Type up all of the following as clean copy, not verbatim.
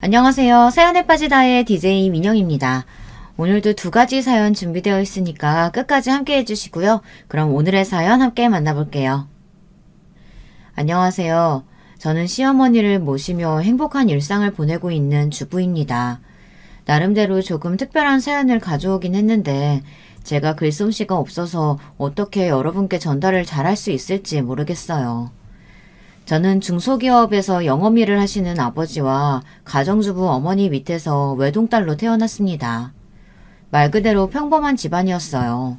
안녕하세요. 사연에 빠지다의 DJ 민영입니다. 오늘도 두 가지 사연 준비되어 있으니까 끝까지 함께 해주시고요. 그럼 오늘의 사연 함께 만나볼게요. 안녕하세요. 저는 시어머니를 모시며 행복한 일상을 보내고 있는 주부입니다. 나름대로 조금 특별한 사연을 가져오긴 했는데 제가 글솜씨가 없어서 어떻게 여러분께 전달을 잘할 수 있을지 모르겠어요. 저는 중소기업에서 영업일을 하시는 아버지와 가정주부 어머니 밑에서 외동딸로 태어났습니다. 말 그대로 평범한 집안이었어요.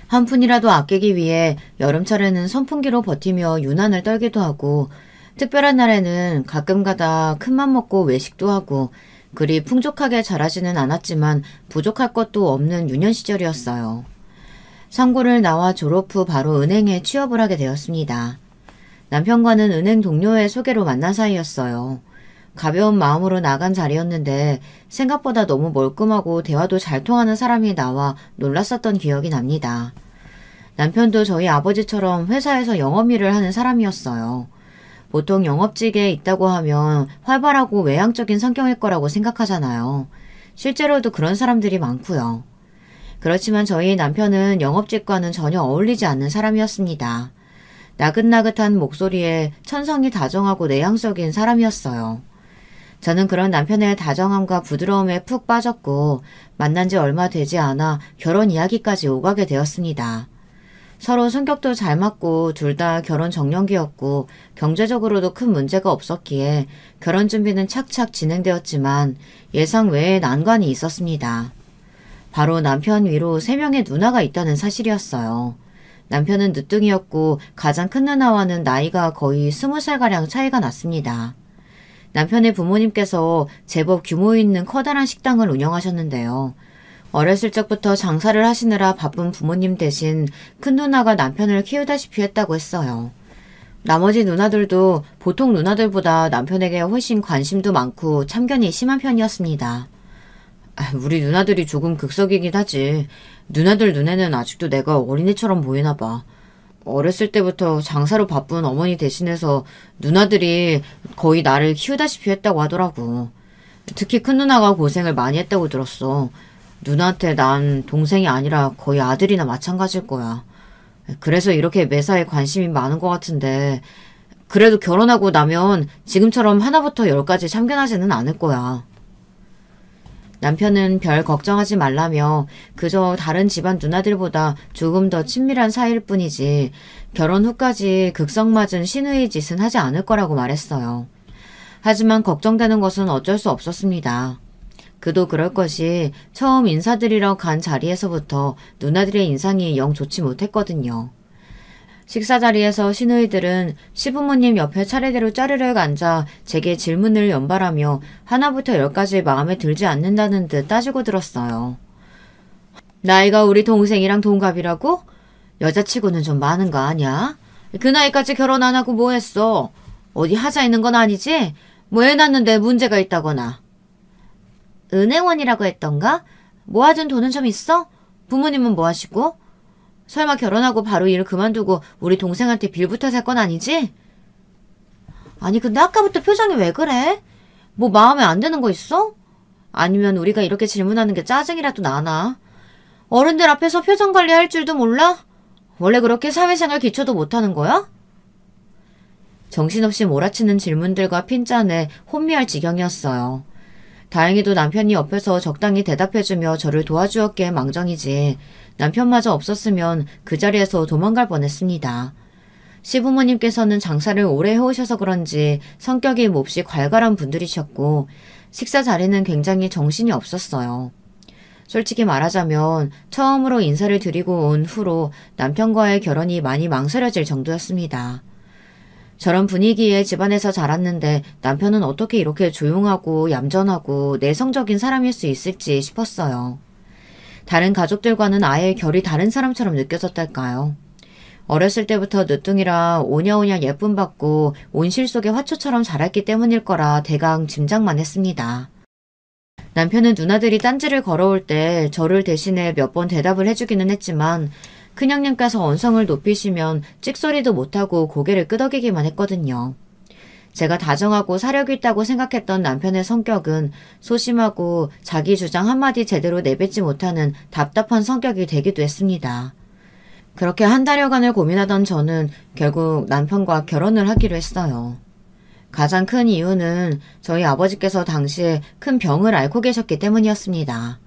한 푼이라도 아끼기 위해 여름철에는 선풍기로 버티며 유난을 떨기도 하고 특별한 날에는 가끔 가다 큰맘 먹고 외식도 하고 그리 풍족하게 자라지는 않았지만 부족할 것도 없는 유년 시절이었어요. 상고를 나와 졸업 후 바로 은행에 취업을 하게 되었습니다. 남편과는 은행 동료의 소개로 만난 사이였어요. 가벼운 마음으로 나간 자리였는데 생각보다 너무 멀끔하고 대화도 잘 통하는 사람이 나와 놀랐었던 기억이 납니다. 남편도 저희 아버지처럼 회사에서 영업일을 하는 사람이었어요. 보통 영업직에 있다고 하면 활발하고 외향적인 성격일 거라고 생각하잖아요. 실제로도 그런 사람들이 많고요. 그렇지만 저희 남편은 영업직과는 전혀 어울리지 않는 사람이었습니다. 나긋나긋한 목소리에 천성이 다정하고 내향적인 사람이었어요. 저는 그런 남편의 다정함과 부드러움에 푹 빠졌고 만난 지 얼마 되지 않아 결혼 이야기까지 오가게 되었습니다. 서로 성격도 잘 맞고 둘 다 결혼 정년기였고 경제적으로도 큰 문제가 없었기에 결혼 준비는 착착 진행되었지만 예상 외에 난관이 있었습니다. 바로 남편 위로 3명의 누나가 있다는 사실이었어요. 남편은 늦둥이였고 가장 큰 누나와는 나이가 거의 20살가량 차이가 났습니다. 남편의 부모님께서 제법 규모 있는 커다란 식당을 운영하셨는데요. 어렸을 적부터 장사를 하시느라 바쁜 부모님 대신 큰 누나가 남편을 키우다시피 했다고 했어요. 나머지 누나들도 보통 누나들보다 남편에게 훨씬 관심도 많고 참견이 심한 편이었습니다. 우리 누나들이 조금 극석이긴 하지. 누나들 눈에는 아직도 내가 어린애처럼 보이나 봐. 어렸을 때부터 장사로 바쁜 어머니 대신해서 누나들이 거의 나를 키우다시피 했다고 하더라고. 특히 큰 누나가 고생을 많이 했다고 들었어. 누나한테 난 동생이 아니라 거의 아들이나 마찬가지일 거야. 그래서 이렇게 매사에 관심이 많은 것 같은데 그래도 결혼하고 나면 지금처럼 하나부터 10까지 참견하지는 않을 거야. 남편은 별 걱정하지 말라며 그저 다른 집안 누나들보다 조금 더 친밀한 사이일 뿐이지 결혼 후까지 극성맞은 시누이 짓은 하지 않을 거라고 말했어요. 하지만 걱정되는 것은 어쩔 수 없었습니다. 그도 그럴 것이 처음 인사드리러 간 자리에서부터 누나들의 인상이 영 좋지 못했거든요. 식사 자리에서 시누이들은 시부모님 옆에 차례대로 짜르륵 앉아 제게 질문을 연발하며 하나부터 10까지 마음에 들지 않는다는 듯 따지고 들었어요. 나이가 우리 동생이랑 동갑이라고? 여자치고는 좀 많은 거 아냐? 그 나이까지 결혼 안 하고 뭐 했어? 어디 하자 있는 건 아니지? 뭐 애 낳는데 문제가 있다거나. 은행원이라고 했던가? 모아둔 돈은 좀 있어? 부모님은 뭐 하시고? 설마 결혼하고 바로 일을 그만두고 우리 동생한테 빌부터 살 건 아니지? 아니 근데 아까부터 표정이 왜 그래? 뭐 마음에 안 드는 거 있어? 아니면 우리가 이렇게 질문하는 게 짜증이라도 나나? 어른들 앞에서 표정 관리할 줄도 몰라? 원래 그렇게 사회생활 기초도 못하는 거야? 정신없이 몰아치는 질문들과 핀잔에 혼미할 지경이었어요. 다행히도 남편이 옆에서 적당히 대답해주며 저를 도와주었기에 망정이지 남편마저 없었으면 그 자리에서 도망갈 뻔했습니다. 시부모님께서는 장사를 오래 해오셔서 그런지 성격이 몹시 괄괄한 분들이셨고 식사 자리는 굉장히 정신이 없었어요. 솔직히 말하자면 처음으로 인사를 드리고 온 후로 남편과의 결혼이 많이 망설여질 정도였습니다. 저런 분위기에 집안에서 자랐는데 남편은 어떻게 이렇게 조용하고 얌전하고 내성적인 사람일 수 있을지 싶었어요. 다른 가족들과는 아예 결이 다른 사람처럼 느껴졌달까요? 어렸을 때부터 늦둥이라 오냐오냐 예쁨 받고 온실 속의 화초처럼 자랐기 때문일 거라 대강 짐작만 했습니다. 남편은 누나들이 딴지를 걸어올 때 저를 대신해 몇 번 대답을 해주기는 했지만 큰형님께서 언성을 높이시면 찍소리도 못하고 고개를 끄덕이기만 했거든요. 제가 다정하고 사력 있다고 생각했던 남편의 성격은 소심하고 자기 주장 한마디 제대로 내뱉지 못하는 답답한 성격이 되기도 했습니다. 그렇게 한 달여간을 고민하던 저는 결국 남편과 결혼을 하기로 했어요. 가장 큰 이유는 저희 아버지께서 당시에 큰 병을 앓고 계셨기 때문이었습니다.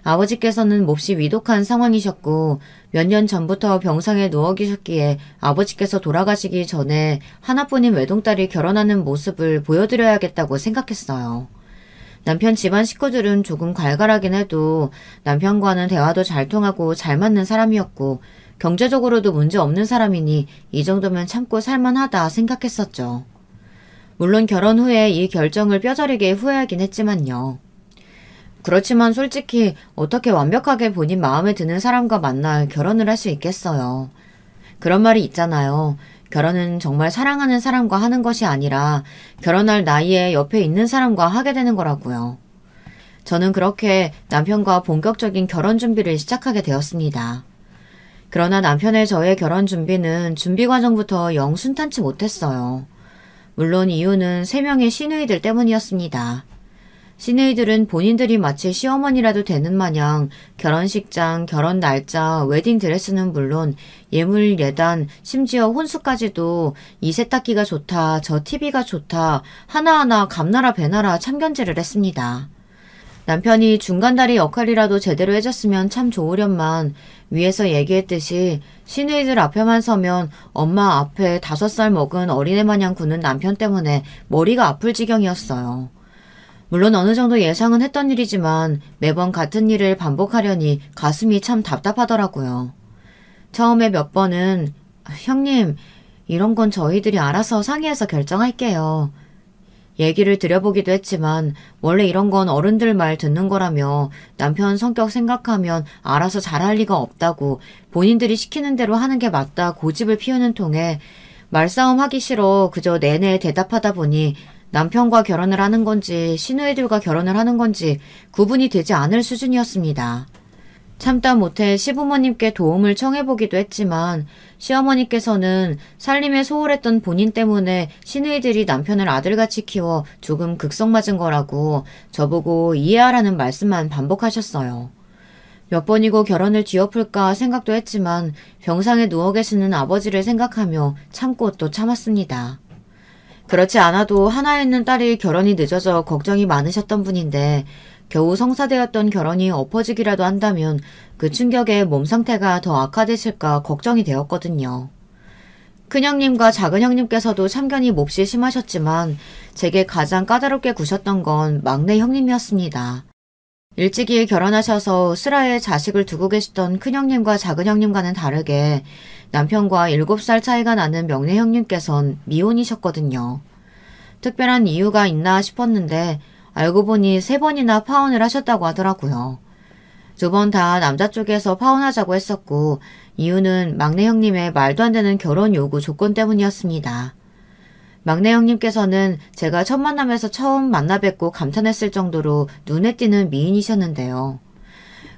아버지께서는 몹시 위독한 상황이셨고 몇 년 전부터 병상에 누워 계셨기에 아버지께서 돌아가시기 전에 하나뿐인 외동딸이 결혼하는 모습을 보여드려야겠다고 생각했어요. 남편 집안 식구들은 조금 갈갈하긴 해도 남편과는 대화도 잘 통하고 잘 맞는 사람이었고 경제적으로도 문제 없는 사람이니 이 정도면 참고 살만하다 생각했었죠. 물론 결혼 후에 이 결정을 뼈저리게 후회하긴 했지만요. 그렇지만 솔직히 어떻게 완벽하게 본인 마음에 드는 사람과 만나 결혼을 할 수 있겠어요. 그런 말이 있잖아요. 결혼은 정말 사랑하는 사람과 하는 것이 아니라 결혼할 나이에 옆에 있는 사람과 하게 되는 거라고요. 저는 그렇게 남편과 본격적인 결혼 준비를 시작하게 되었습니다. 그러나 남편의 저의 결혼 준비는 준비 과정부터 영 순탄치 못했어요. 물론 이유는 3명의 시누이들 때문이었습니다. 시누이들은 본인들이 마치 시어머니라도 되는 마냥 결혼식장, 결혼 날짜, 웨딩드레스는 물론 예물, 예단, 심지어 혼수까지도 이 세탁기가 좋다, 저 TV가 좋다, 하나하나 감나라 배나라 참견질을 했습니다. 남편이 중간다리 역할이라도 제대로 해줬으면 참 좋으련만 위에서 얘기했듯이 시누이들 앞에만 서면 엄마 앞에 5살 먹은 어린애 마냥 구는 남편 때문에 머리가 아플 지경이었어요. 물론 어느 정도 예상은 했던 일이지만 매번 같은 일을 반복하려니 가슴이 참 답답하더라고요. 처음에 몇 번은 형님, 이런 건 저희들이 알아서 상의해서 결정할게요. 얘기를 드려보기도 했지만 원래 이런 건 어른들 말 듣는 거라며 남편 성격 생각하면 알아서 잘할 리가 없다고 본인들이 시키는 대로 하는 게 맞다 고집을 피우는 통에 말싸움 하기 싫어 그저 내내 대답하다 보니 남편과 결혼을 하는 건지 시누이들과 결혼을 하는 건지 구분이 되지 않을 수준이었습니다. 참다 못해 시부모님께 도움을 청해보기도 했지만 시어머니께서는 살림에 소홀했던 본인 때문에 시누이들이 남편을 아들같이 키워 조금 극성맞은 거라고 저보고 이해하라는 말씀만 반복하셨어요. 몇 번이고 결혼을 뒤엎을까 생각도 했지만 병상에 누워 계시는 아버지를 생각하며 참고 또 참았습니다. 그렇지 않아도 하나 있는 딸이 결혼이 늦어져 걱정이 많으셨던 분인데 겨우 성사되었던 결혼이 엎어지기라도 한다면 그 충격에 몸 상태가 더 악화되실까 걱정이 되었거든요. 큰형님과 작은형님께서도 참견이 몹시 심하셨지만 제게 가장 까다롭게 구셨던 건 막내 형님이었습니다. 일찍이 결혼하셔서 슬하에 자식을 두고 계시던 큰형님과 작은형님과는 다르게 남편과 7살 차이가 나는 막내 형님께선 미혼이셨거든요. 특별한 이유가 있나 싶었는데 알고 보니 3번이나 파혼을 하셨다고 하더라고요. 2번 다 남자 쪽에서 파혼하자고 했었고 이유는 막내 형님의 말도 안 되는 결혼 요구 조건 때문이었습니다. 막내 형님께서는 제가 첫 만남에서 처음 만나 뵙고 감탄했을 정도로 눈에 띄는 미인이셨는데요.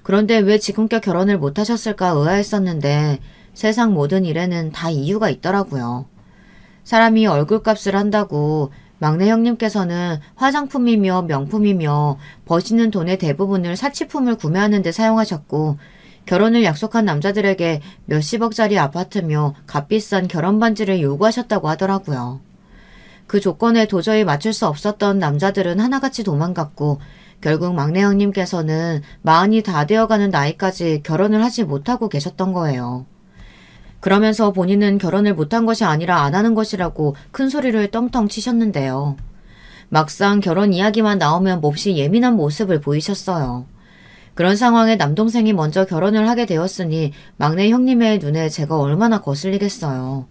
그런데 왜 지금껏 결혼을 못하셨을까 의아했었는데 세상 모든 일에는 다 이유가 있더라고요. 사람이 얼굴값을 한다고 막내 형님께서는 화장품이며 명품이며 버시는 돈의 대부분을 사치품을 구매하는 데 사용하셨고 결혼을 약속한 남자들에게 몇십억짜리 아파트며 값비싼 결혼 반지를 요구하셨다고 하더라고요. 그 조건에 도저히 맞출 수 없었던 남자들은 하나같이 도망갔고 결국 막내 형님께서는 마흔이 다 되어가는 나이까지 결혼을 하지 못하고 계셨던 거예요. 그러면서 본인은 결혼을 못한 것이 아니라 안 하는 것이라고 큰 소리를 떵떵 치셨는데요. 막상 결혼 이야기만 나오면 몹시 예민한 모습을 보이셨어요. 그런 상황에 남동생이 먼저 결혼을 하게 되었으니 막내 형님의 눈에 제가 얼마나 거슬리겠어요.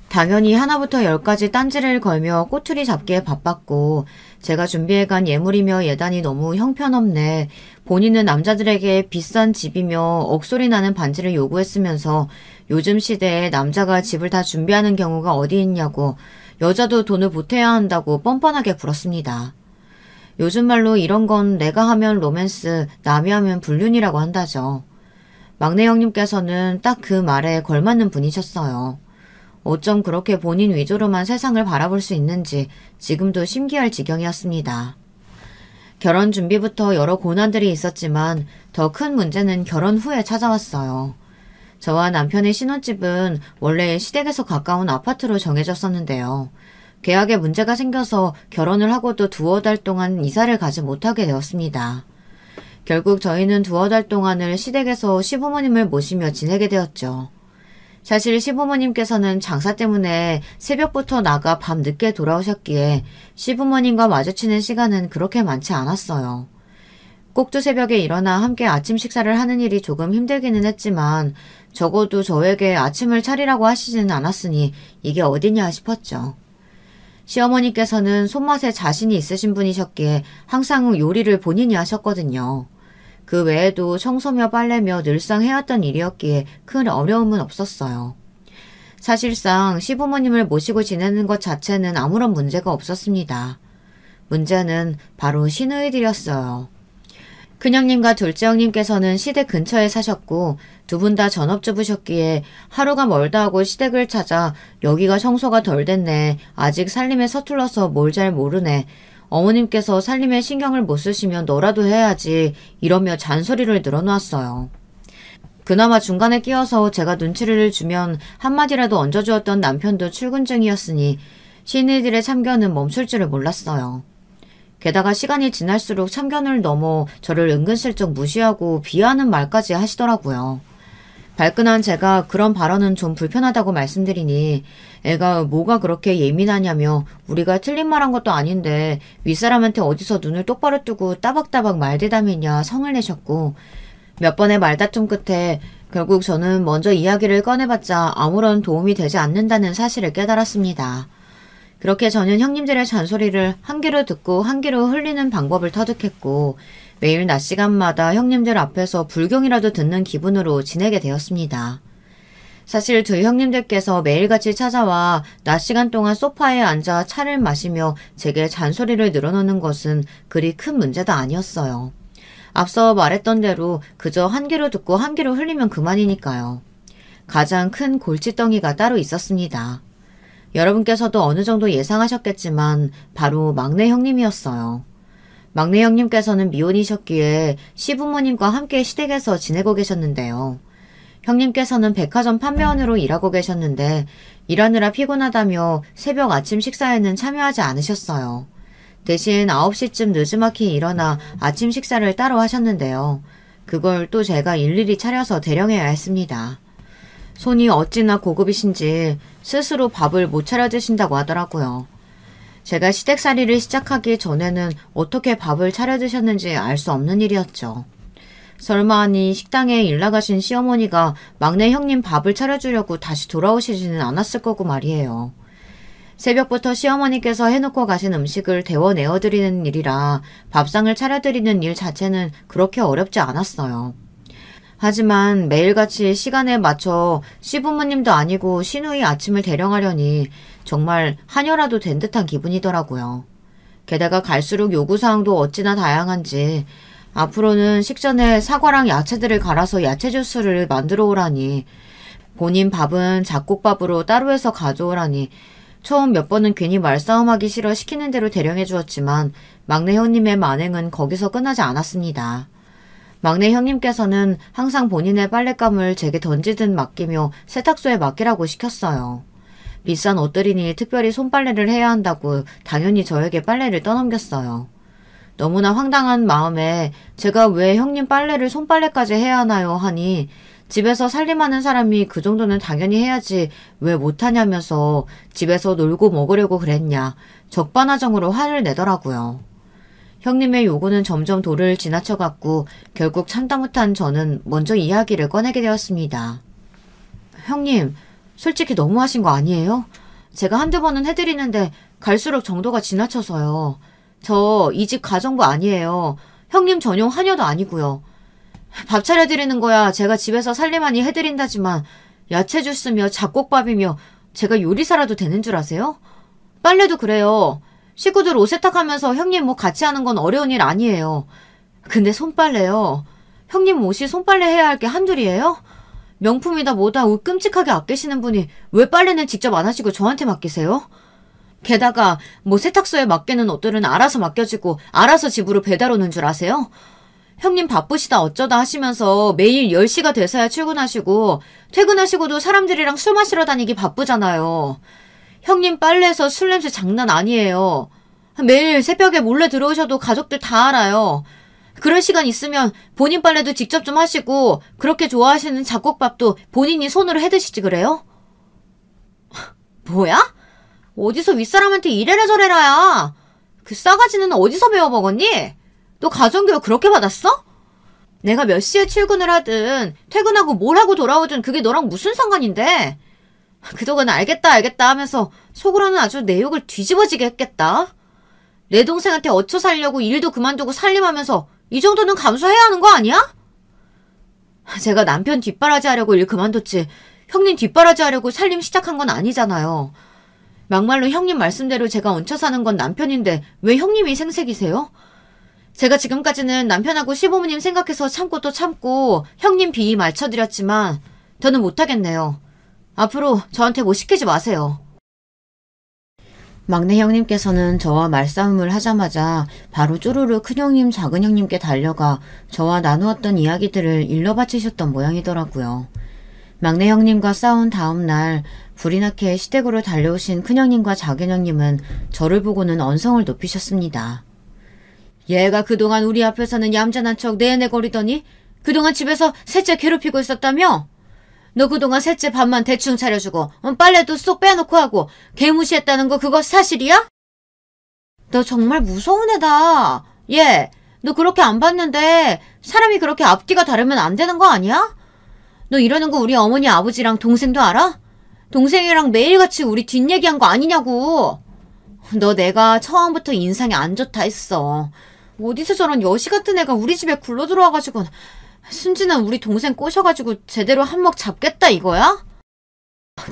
당연히 하나부터 10까지 딴지를 걸며 꼬투리 잡기에 바빴고 제가 준비해간 예물이며 예단이 너무 형편없네. 본인은 남자들에게 비싼 집이며 억소리 나는 반지를 요구했으면서 요즘 시대에 남자가 집을 다 준비하는 경우가 어디 있냐고 여자도 돈을 보태야 한다고 뻔뻔하게 굴었습니다. 요즘 말로 이런 건 내가 하면 로맨스, 남이 하면 불륜이라고 한다죠. 막내 형님께서는 딱 그 말에 걸맞는 분이셨어요. 어쩜 그렇게 본인 위주로만 세상을 바라볼 수 있는지 지금도 심기할 지경이었습니다. 결혼 준비부터 여러 고난들이 있었지만 더 큰 문제는 결혼 후에 찾아왔어요. 저와 남편의 신혼집은 원래 시댁에서 가까운 아파트로 정해졌었는데요. 계약에 문제가 생겨서 결혼을 하고도 두어 달 동안 이사를 가지 못하게 되었습니다. 결국 저희는 두어 달 동안을 시댁에서 시부모님을 모시며 지내게 되었죠. 사실 시부모님께서는 장사 때문에 새벽부터 나가 밤 늦게 돌아오셨기에 시부모님과 마주치는 시간은 그렇게 많지 않았어요. 꼭두 새벽에 일어나 함께 아침 식사를 하는 일이 조금 힘들기는 했지만 적어도 저에게 아침을 차리라고 하시지는 않았으니 이게 어디냐 싶었죠. 시어머니께서는 손맛에 자신이 있으신 분이셨기에 항상 요리를 본인이 하셨거든요. 그 외에도 청소며 빨래며 늘상 해왔던 일이었기에 큰 어려움은 없었어요. 사실상 시부모님을 모시고 지내는 것 자체는 아무런 문제가 없었습니다. 문제는 바로 시누이들이었어요. 큰형님과 둘째 형님께서는 시댁 근처에 사셨고 두 분 다 전업주부셨기에 하루가 멀다 하고 시댁을 찾아 여기가 청소가 덜 됐네. 아직 살림에 서툴러서 뭘 잘 모르네. 어머님께서 살림에 신경을 못 쓰시면 너라도 해야지 이러며 잔소리를 늘어놓았어요. 그나마 중간에 끼어서 제가 눈치를 주면 한마디라도 얹어주었던 남편도 출근 중이었으니 시누이들의 참견은 멈출 줄을 몰랐어요. 게다가 시간이 지날수록 참견을 넘어 저를 은근슬쩍 무시하고 비하하는 말까지 하시더라고요. 발끈한 제가 그런 발언은 좀 불편하다고 말씀드리니 애가 뭐가 그렇게 예민하냐며 우리가 틀린 말 한 것도 아닌데 윗사람한테 어디서 눈을 똑바로 뜨고 따박따박 말대담이냐 성을 내셨고 몇 번의 말다툼 끝에 결국 저는 먼저 이야기를 꺼내봤자 아무런 도움이 되지 않는다는 사실을 깨달았습니다. 그렇게 저는 형님들의 잔소리를 한 귀로 듣고 한 귀로 흘리는 방법을 터득했고 매일 낮 시간마다 형님들 앞에서 불경이라도 듣는 기분으로 지내게 되었습니다. 사실 두 형님들께서 매일같이 찾아와 낮 시간 동안 소파에 앉아 차를 마시며 제게 잔소리를 늘어놓는 것은 그리 큰 문제도 아니었어요. 앞서 말했던 대로 그저 한 귀로 듣고 한 귀로 흘리면 그만이니까요. 가장 큰 골칫덩이가 따로 있었습니다. 여러분께서도 어느 정도 예상하셨겠지만 바로 막내 형님이었어요. 막내 형님께서는 미혼이셨기에 시부모님과 함께 시댁에서 지내고 계셨는데요. 형님께서는 백화점 판매원으로 일하고 계셨는데 일하느라 피곤하다며 새벽 아침 식사에는 참여하지 않으셨어요. 대신 9시쯤 느지막이 일어나 아침 식사를 따로 하셨는데요. 그걸 또 제가 일일이 차려서 대령해야 했습니다. 손이 어찌나 고급이신지 스스로 밥을 못 차려 드신다고 하더라고요. 제가 시댁살이를 시작하기 전에는 어떻게 밥을 차려 드셨는지 알 수 없는 일이었죠. 설마 하니 식당에 일 나가신 시어머니가 막내 형님 밥을 차려주려고 다시 돌아오시지는 않았을 거고 말이에요. 새벽부터 시어머니께서 해놓고 가신 음식을 데워 내어드리는 일이라 밥상을 차려드리는 일 자체는 그렇게 어렵지 않았어요. 하지만 매일같이 시간에 맞춰 시부모님도 아니고 시누이 아침을 대령하려니 정말 한여라도 된 듯한 기분이더라고요. 게다가 갈수록 요구사항도 어찌나 다양한지 앞으로는 식전에 사과랑 야채들을 갈아서 야채 주스를 만들어 오라니 본인 밥은 잡곡밥으로 따로 해서 가져오라니 처음 몇 번은 괜히 말싸움하기 싫어 시키는 대로 대령해 주었지만 막내 형님의 만행은 거기서 끝나지 않았습니다. 막내 형님께서는 항상 본인의 빨랫감을 제게 던지듯 맡기며 세탁소에 맡기라고 시켰어요. 비싼 옷들이니 특별히 손빨래를 해야 한다고 당연히 저에게 빨래를 떠넘겼어요. 너무나 황당한 마음에 제가 왜 형님 빨래를 손빨래까지 해야 하나요 하니 집에서 살림하는 사람이 그 정도는 당연히 해야지 왜 못하냐면서 집에서 놀고 먹으려고 그랬냐 적반하장으로 화를 내더라고요. 형님의 요구는 점점 도를 지나쳐갔고 결국 참다 못한 저는 먼저 이야기를 꺼내게 되었습니다. 형님, 솔직히 너무하신 거 아니에요? 제가 한두 번은 해드리는데 갈수록 정도가 지나쳐서요. 저 이 집 가정부 아니에요. 형님 전용 하녀도 아니고요. 밥 차려드리는 거야 제가 집에서 살림하니 해드린다지만 야채 주스며 잡곡밥이며 제가 요리사라도 되는 줄 아세요? 빨래도 그래요. 식구들 옷 세탁하면서 형님 뭐 같이 하는 건 어려운 일 아니에요. 근데 손빨래요. 형님 옷이 손빨래 해야 할 게 한둘이에요? 명품이다 뭐다 끔찍하게 아끼시는 분이 왜 빨래는 직접 안 하시고 저한테 맡기세요? 게다가 뭐 세탁소에 맡기는 옷들은 알아서 맡겨주고 알아서 집으로 배달 오는 줄 아세요? 형님 바쁘시다 어쩌다 하시면서 매일 10시가 돼서야 출근하시고 퇴근하시고도 사람들이랑 술 마시러 다니기 바쁘잖아요. 형님 빨래에서 술 냄새 장난 아니에요. 매일 새벽에 몰래 들어오셔도 가족들 다 알아요. 그럴 시간 있으면 본인 빨래도 직접 좀 하시고 그렇게 좋아하시는 잡곡밥도 본인이 손으로 해드시지 그래요? 뭐야? 어디서 윗사람한테 이래라 저래라야. 그 싸가지는 어디서 배워먹었니? 너 가정교육 그렇게 받았어? 내가 몇 시에 출근을 하든 퇴근하고 뭘 하고 돌아오든 그게 너랑 무슨 상관인데? 그동안 알겠다 하면서 속으로는 아주 내 욕을 뒤집어지게 했겠다. 내 동생한테 어처 살려고 일도 그만두고 살림하면서 이 정도는 감수해야 하는 거 아니야? 제가 남편 뒷바라지 하려고 일 그만뒀지 형님 뒷바라지 하려고 살림 시작한 건 아니잖아요. 막말로 형님 말씀대로 제가 얹혀 사는 건 남편인데 왜 형님이 생색이세요? 제가 지금까지는 남편하고 시부모님 생각해서 참고 또 참고 형님 비위 맞춰드렸지만 더는 못하겠네요. 앞으로 저한테 뭐 시키지 마세요. 막내 형님께서는 저와 말싸움을 하자마자 바로 쪼르르 큰형님 작은형님께 달려가 저와 나누었던 이야기들을 일러 바치셨던 모양이더라고요. 막내 형님과 싸운 다음 날 불이 나게 시댁으로 달려오신 큰형님과 작은형님은 저를 보고는 언성을 높이셨습니다. 얘가 그동안 우리 앞에서는 얌전한 척 내내거리더니 그동안 집에서 셋째 괴롭히고 있었다며? 너 그동안 셋째 밥만 대충 차려주고 빨래도 쏙 빼놓고 하고 개무시했다는 거 그거 사실이야? 너 정말 무서운 애다. 얘, 너 그렇게 안 봤는데 사람이 그렇게 앞뒤가 다르면 안 되는 거 아니야? 너 이러는 거 우리 어머니 아버지랑 동생도 알아? 동생이랑 매일같이 우리 뒷얘기한 거 아니냐고. 너 내가 처음부터 인상이 안 좋다 했어. 어디서 저런 여시 같은 애가 우리 집에 굴러 들어와가지고 순진한 우리 동생 꼬셔가지고 제대로 한몫 잡겠다 이거야?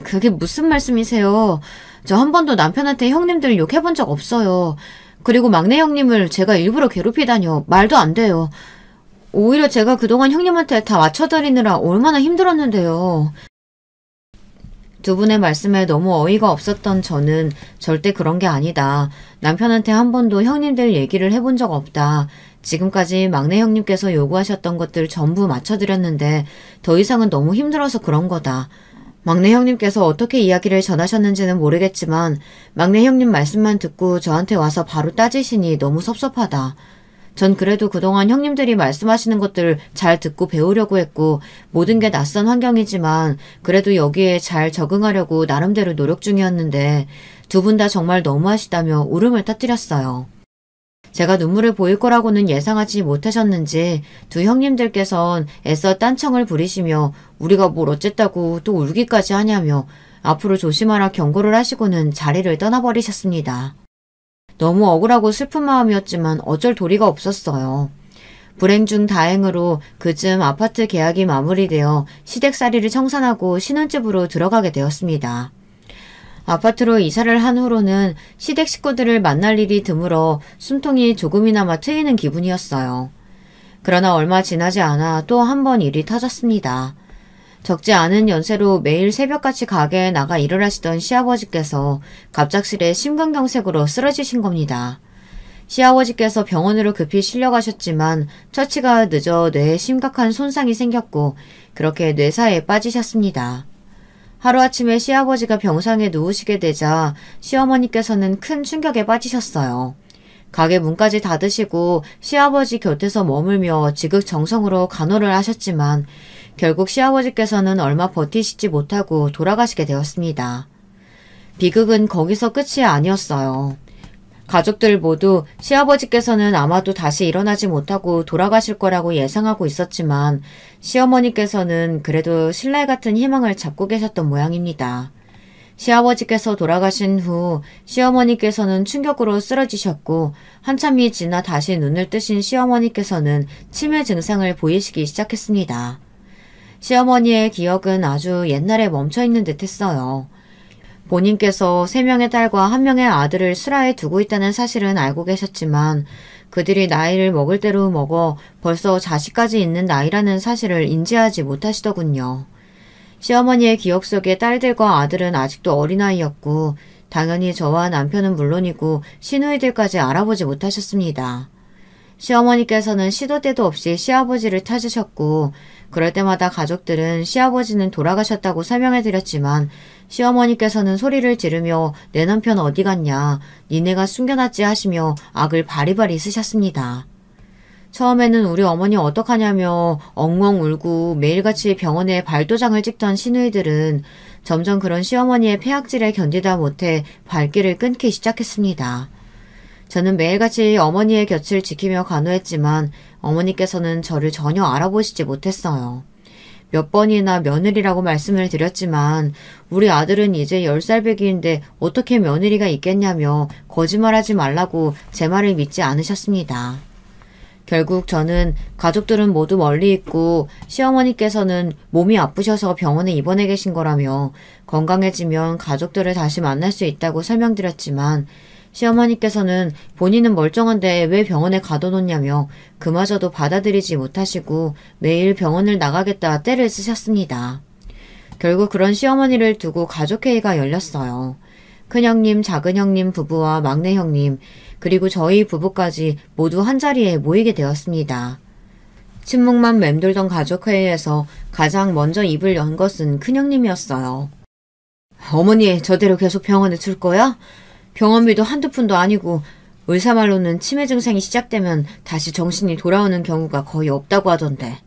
그게 무슨 말씀이세요? 저 한 번도 남편한테 형님들 욕해본 적 없어요. 그리고 막내 형님을 제가 일부러 괴롭히다뇨. 말도 안 돼요. 오히려 제가 그동안 형님한테 다 맞춰드리느라 얼마나 힘들었는데요. 두 분의 말씀에 너무 어이가 없었던 저는 절대 그런 게 아니다. 남편한테 한 번도 형님들 얘기를 해본 적 없다. 지금까지 막내 형님께서 요구하셨던 것들 전부 맞춰드렸는데 더 이상은 너무 힘들어서 그런 거다. 막내 형님께서 어떻게 이야기를 전하셨는지는 모르겠지만 막내 형님 말씀만 듣고 저한테 와서 바로 따지시니 너무 섭섭하다. 전 그래도 그동안 형님들이 말씀하시는 것들 잘 듣고 배우려고 했고 모든 게 낯선 환경이지만 그래도 여기에 잘 적응하려고 나름대로 노력 중이었는데 두 분 다 정말 너무하시다며 울음을 터뜨렸어요. 제가 눈물을 보일 거라고는 예상하지 못하셨는지 두 형님들께선 애써 딴청을 부리시며 우리가 뭘 어쨌다고 또 울기까지 하냐며 앞으로 조심하라 경고를 하시고는 자리를 떠나버리셨습니다. 너무 억울하고 슬픈 마음이었지만 어쩔 도리가 없었어요. 불행 중 다행으로 그쯤 아파트 계약이 마무리되어 시댁살이를 청산하고 신혼집으로 들어가게 되었습니다. 아파트로 이사를 한 후로는 시댁 식구들을 만날 일이 드물어 숨통이 조금이나마 트이는 기분이었어요. 그러나 얼마 지나지 않아 또 한 번 일이 터졌습니다. 적지 않은 연세로 매일 새벽같이 가게에 나가 일을 하시던 시아버지께서 갑작스레 심근경색으로 쓰러지신 겁니다. 시아버지께서 병원으로 급히 실려가셨지만 처치가 늦어 뇌에 심각한 손상이 생겼고 그렇게 뇌사에 빠지셨습니다. 하루아침에 시아버지가 병상에 누우시게 되자 시어머니께서는 큰 충격에 빠지셨어요. 가게 문까지 닫으시고 시아버지 곁에서 머물며 지극정성으로 간호를 하셨지만 결국 시아버지께서는 얼마 버티시지 못하고 돌아가시게 되었습니다. 비극은 거기서 끝이 아니었어요. 가족들 모두 시아버지께서는 아마도 다시 일어나지 못하고 돌아가실 거라고 예상하고 있었지만 시어머니께서는 그래도 신랄 같은 희망을 잡고 계셨던 모양입니다. 시아버지께서 돌아가신 후 시어머니께서는 충격으로 쓰러지셨고 한참이 지나 다시 눈을 뜨신 시어머니께서는 치매 증상을 보이시기 시작했습니다. 시어머니의 기억은 아주 옛날에 멈춰있는 듯 했어요. 본인께서 3명의 딸과 1명의 아들을 슬하에 두고 있다는 사실은 알고 계셨지만 그들이 나이를 먹을 대로 먹어 벌써 자식까지 있는 나이라는 사실을 인지하지 못하시더군요. 시어머니의 기억 속에 딸들과 아들은 아직도 어린아이였고 당연히 저와 남편은 물론이고 시누이들까지 알아보지 못하셨습니다. 시어머니께서는 시도 때도 없이 시아버지를 찾으셨고 그럴 때마다 가족들은 시아버지는 돌아가셨다고 설명해드렸지만 시어머니께서는 소리를 지르며 내 남편 어디 갔냐, 니네가 숨겨놨지 하시며 악을 바리바리 쓰셨습니다. 처음에는 우리 어머니 어떡하냐며 엉엉 울고 매일같이 병원에 발도장을 찍던 시누이들은 점점 그런 시어머니의 폐악질에 견디다 못해 발길을 끊기 시작했습니다. 저는 매일같이 어머니의 곁을 지키며 간호했지만 어머니께서는 저를 전혀 알아보시지 못했어요. 몇 번이나 며느리라고 말씀을 드렸지만 우리 아들은 이제 10살 배기인데 어떻게 며느리가 있겠냐며 거짓말하지 말라고 제 말을 믿지 않으셨습니다. 결국 저는 가족들은 모두 멀리 있고 시어머니께서는 몸이 아프셔서 병원에 입원해 계신 거라며 건강해지면 가족들을 다시 만날 수 있다고 설명드렸지만 시어머니께서는 본인은 멀쩡한데 왜 병원에 가둬놓냐며 그마저도 받아들이지 못하시고 매일 병원을 나가겠다 떼를 쓰셨습니다. 결국 그런 시어머니를 두고 가족회의가 열렸어요. 큰형님, 작은형님 부부와 막내형님, 그리고 저희 부부까지 모두 한자리에 모이게 되었습니다. 침묵만 맴돌던 가족회의에서 가장 먼저 입을 연 것은 큰형님이었어요. 어머니, 저대로 계속 병원에 둘 거야? 병원비도 한두 푼도 아니고 의사 말로는 치매 증상이 시작되면 다시 정신이 돌아오는 경우가 거의 없다고 하던데.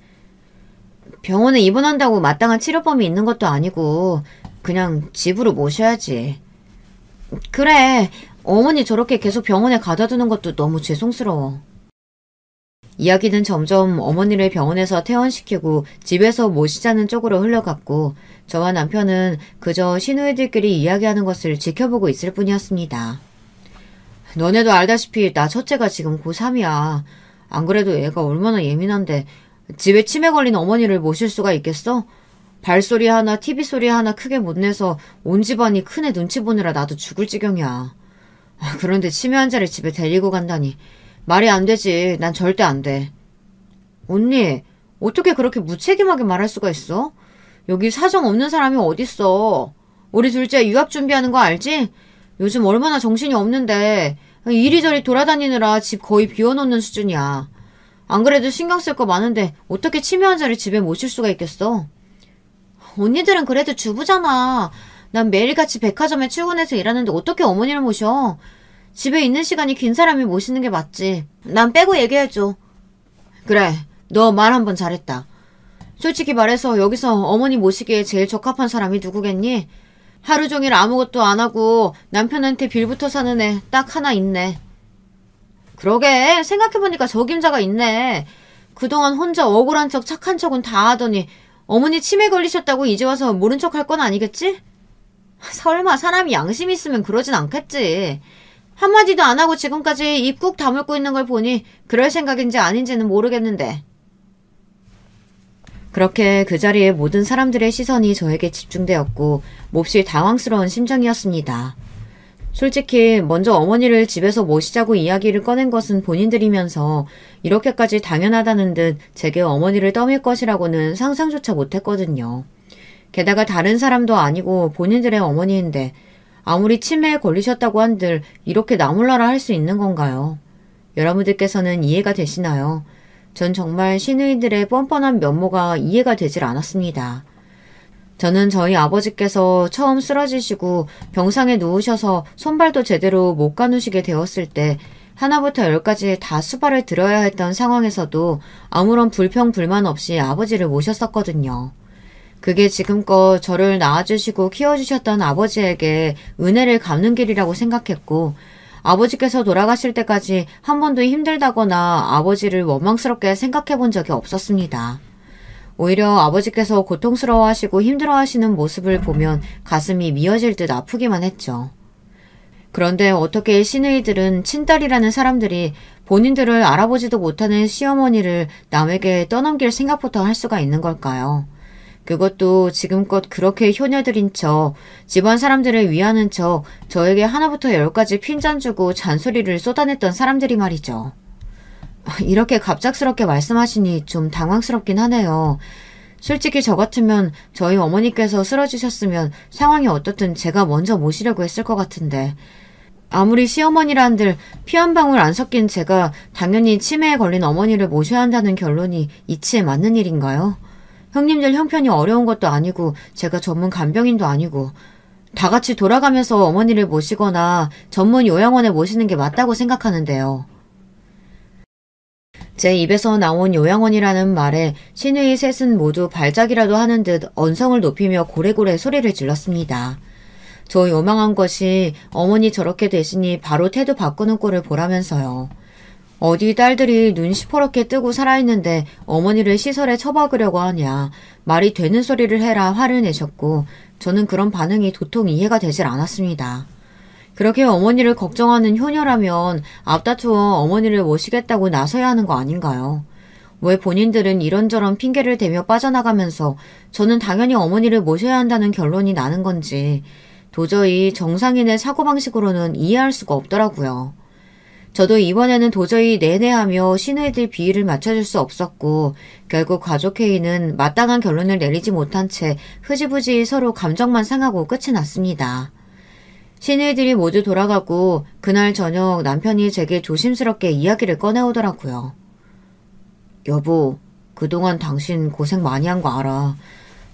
병원에 입원한다고 마땅한 치료법이 있는 것도 아니고 그냥 집으로 모셔야지. 그래, 어머니 저렇게 계속 병원에 가둬 두는 것도 너무 죄송스러워. 이야기는 점점 어머니를 병원에서 퇴원시키고 집에서 모시자는 쪽으로 흘러갔고 저와 남편은 그저 시누이들끼리 이야기하는 것을 지켜보고 있을 뿐이었습니다. 너네도 알다시피 나 첫째가 지금 고3이야. 안 그래도 애가 얼마나 예민한데 집에 치매 걸린 어머니를 모실 수가 있겠어? 발소리 하나 TV 소리 하나 크게 못 내서 온 집안이 큰애 눈치 보느라 나도 죽을 지경이야. 그런데 치매 환자를 집에 데리고 간다니 말이 안 되지. 난 절대 안 돼. 언니, 어떻게 그렇게 무책임하게 말할 수가 있어? 여기 사정 없는 사람이 어딨어. 우리 둘째 유학 준비하는 거 알지? 요즘 얼마나 정신이 없는데 이리저리 돌아다니느라 집 거의 비워놓는 수준이야. 안 그래도 신경 쓸 거 많은데 어떻게 치매 환자를 집에 모실 수가 있겠어? 언니들은 그래도 주부잖아. 난 매일같이 백화점에 출근해서 일하는데 어떻게 어머니를 모셔? 집에 있는 시간이 긴 사람이 모시는 게 맞지. 난 빼고 얘기해줘. 그래, 너 말 한 번 잘했다. 솔직히 말해서 여기서 어머니 모시기에 제일 적합한 사람이 누구겠니? 하루 종일 아무것도 안 하고 남편한테 빌부터 사는 애 딱 하나 있네. 그러게, 생각해보니까 적임자가 있네. 그동안 혼자 억울한 척 착한 척은 다 하더니 어머니 치매 걸리셨다고 이제 와서 모른 척 할 건 아니겠지? 설마 사람이 양심 있으면 그러진 않겠지. 한마디도 안 하고 지금까지 입 꾹 다물고 있는 걸 보니 그럴 생각인지 아닌지는 모르겠는데. 그렇게 그 자리에 모든 사람들의 시선이 저에게 집중되었고 몹시 당황스러운 심정이었습니다. 솔직히 먼저 어머니를 집에서 모시자고 이야기를 꺼낸 것은 본인들이면서 이렇게까지 당연하다는 듯 제게 어머니를 떠밀 것이라고는 상상조차 못했거든요. 게다가 다른 사람도 아니고 본인들의 어머니인데 아무리 치매에 걸리셨다고 한들 이렇게 나몰라라 할 수 있는 건가요? 여러분들께서는 이해가 되시나요? 전 정말 시누이들의 뻔뻔한 면모가 이해가 되질 않았습니다. 저는 저희 아버지께서 처음 쓰러지시고 병상에 누우셔서 손발도 제대로 못 가누시게 되었을 때 하나부터 열까지 다 수발을 들어야 했던 상황에서도 아무런 불평 불만 없이 아버지를 모셨었거든요. 그게 지금껏 저를 낳아주시고 키워주셨던 아버지에게 은혜를 갚는 길이라고 생각했고 아버지께서 돌아가실 때까지 한 번도 힘들다거나 아버지를 원망스럽게 생각해 본 적이 없었습니다. 오히려 아버지께서 고통스러워하시고 힘들어하시는 모습을 보면 가슴이 미어질 듯 아프기만 했죠. 그런데 어떻게 시누이들은 친딸이라는 사람들이 본인들을 알아보지도 못하는 시어머니를 남에게 떠넘길 생각부터 할 수가 있는 걸까요? 그것도 지금껏 그렇게 효녀들인 척, 집안 사람들을 위하는 척 저에게 하나부터 열까지 핀잔 주고 잔소리를 쏟아냈던 사람들이 말이죠. 이렇게 갑작스럽게 말씀하시니 좀 당황스럽긴 하네요. 솔직히 저 같으면 저희 어머니께서 쓰러지셨으면 상황이 어떻든 제가 먼저 모시려고 했을 것 같은데 아무리 시어머니란들 피 한 방울 안 섞인 제가 당연히 치매에 걸린 어머니를 모셔야 한다는 결론이 이치에 맞는 일인가요? 형님들 형편이 어려운 것도 아니고 제가 전문 간병인도 아니고 다 같이 돌아가면서 어머니를 모시거나 전문 요양원에 모시는 게 맞다고 생각하는데요. 제 입에서 나온 요양원이라는 말에 신우이 셋은 모두 발작이라도 하는 듯 언성을 높이며 고래고래 소리를 질렀습니다. 저 요망한 것이 어머니 저렇게 되시니 바로 태도 바꾸는 꼴을 보라면서요. 어디 딸들이 눈 시퍼렇게 뜨고 살아있는데 어머니를 시설에 처박으려고 하냐. 말이 되는 소리를 해라 화를 내셨고 저는 그런 반응이 도통 이해가 되질 않았습니다. 그렇게 어머니를 걱정하는 효녀라면 앞다투어 어머니를 모시겠다고 나서야 하는 거 아닌가요? 왜 본인들은 이런저런 핑계를 대며 빠져나가면서 저는 당연히 어머니를 모셔야 한다는 결론이 나는 건지 도저히 정상인의 사고방식으로는 이해할 수가 없더라고요. 저도 이번에는 도저히 내내하며 시누이들 비위를 맞춰줄 수 없었고 결국 가족회의는 마땅한 결론을 내리지 못한 채 흐지부지 서로 감정만 상하고 끝이 났습니다. 시누이들이 모두 돌아가고 그날 저녁 남편이 제게 조심스럽게 이야기를 꺼내오더라고요. 여보, 그동안 당신 고생 많이 한 거 알아.